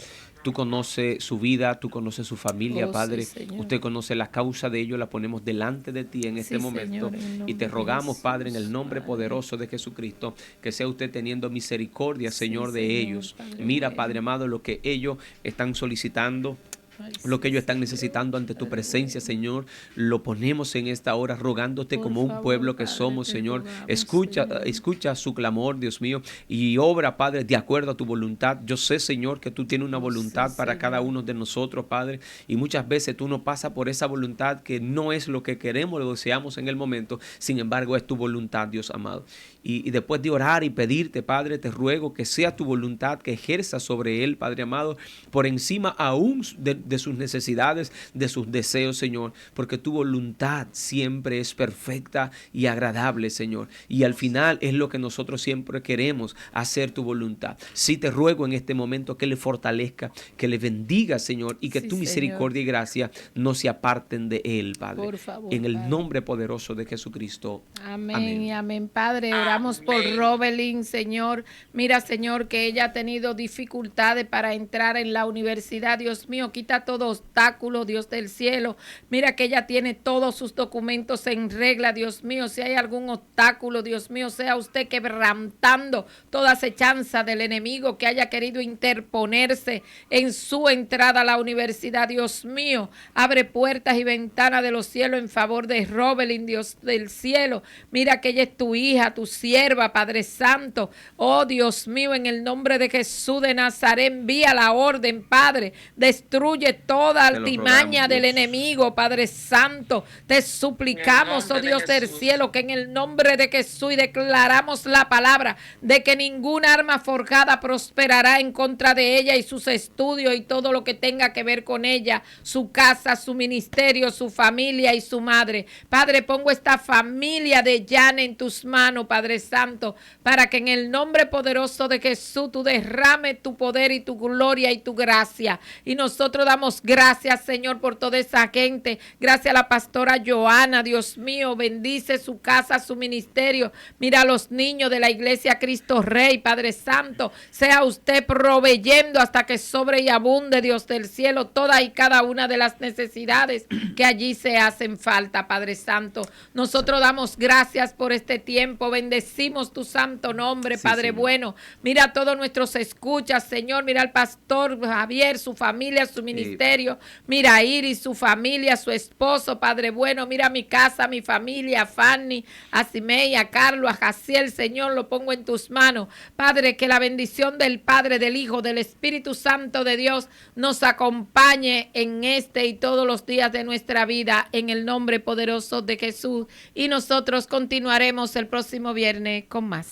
Tú conoces su vida, tú conoces su familia, Oh, Padre. sí, Señor. Usted conoce la causa de ello, la ponemos delante de ti en este Sí, momento. Señor, en el nombre Y te de rogamos, Jesús, Padre, en el nombre Padre. poderoso de Jesucristo, que sea usted teniendo misericordia, Sí, Señor, de Señor, ellos. Padre Mira, bueno. Padre amado, lo que ellos están solicitando. Ay, Lo que sí, ellos están necesitando ante tu presencia, Señor, lo ponemos en esta hora rogándote Por como un favor, pueblo que Padre, somos, te Señor. rogamos, Escucha, Señor. su clamor, Dios mío, y obra, Padre, de acuerdo a tu voluntad. Yo sé, Señor, que tú tienes una Oh, voluntad sí, para Señor. cada uno de nosotros, Padre, y muchas veces tú nos pasas por esa voluntad que no es lo que queremos, lo deseamos en el momento. Sin embargo, es tu voluntad, Dios amado. Y después de orar y pedirte, Padre, te ruego que sea tu voluntad que ejerza sobre él, Padre amado, por encima aún de sus necesidades, de sus deseos, Señor, porque tu voluntad siempre es perfecta y agradable, Señor. Y al final es lo que nosotros siempre queremos, hacer tu voluntad. Sí te ruego en este momento que le fortalezca, que le bendiga, Señor, y que Sí, tu Señor. misericordia y gracia no se aparten de él, Padre. Por favor, en el Padre. nombre poderoso de Jesucristo. Amén y amén, Padre. Oramos por Amén. Robelín, Señor. Mira, Señor, que ella ha tenido dificultades para entrar en la universidad. Dios mío, quita todo obstáculo, Dios del cielo. Mira que ella tiene todos sus documentos en regla, Dios mío. Si hay algún obstáculo, Dios mío, sea usted quebrantando toda acechanza del enemigo que haya querido interponerse en su entrada a la universidad, Dios mío. Abre puertas y ventanas de los cielos en favor de Robelín, Dios del cielo. Mira que ella es tu hija, tu sierva, Padre Santo. Oh, Dios mío, en el nombre de Jesús de Nazaret, envía la orden, Padre. Destruye toda Te lo altimaña rogamos, del Dios. enemigo, Padre Santo. Te suplicamos, En oh el nombre de Dios del Jesús. cielo, que en el nombre de Jesús y declaramos la palabra de que ninguna arma forjada prosperará en contra de ella y sus estudios y todo lo que tenga que ver con ella, su casa, su ministerio, su familia y su madre. Padre, pongo esta familia de Jan en tus manos, Padre Santo, para que en el nombre poderoso de Jesús tú derrame tu poder y tu gloria y tu gracia. Y nosotros damos gracias, Señor, por toda esa gente. Gracias a la pastora Joana, Dios mío, bendice su casa, su ministerio. Mira a los niños de la iglesia Cristo Rey, Padre Santo, sea usted proveyendo hasta que sobre y abunde, Dios del cielo, toda y cada una de las necesidades que allí se hacen falta, Padre Santo. Nosotros damos gracias por este tiempo, bendecido. bendecimos tu santo nombre, Sí, Padre Señor. bueno. Mira a todos nuestros escuchas, Señor. Mira al pastor Javier, su familia, su ministerio. Mira a Iris, su familia, su esposo, Padre bueno. Mira a mi casa, a mi familia, a Fanny, a Simei, a Carlos, a Jaciel, Señor, lo pongo en tus manos. Padre, que la bendición del Padre, del Hijo, del Espíritu Santo de Dios nos acompañe en este y todos los días de nuestra vida, en el nombre poderoso de Jesús. Y nosotros continuaremos el próximo viernes con más.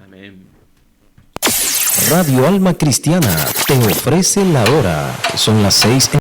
Amén. Radio Alma Cristiana te ofrece la hora. Son las 6.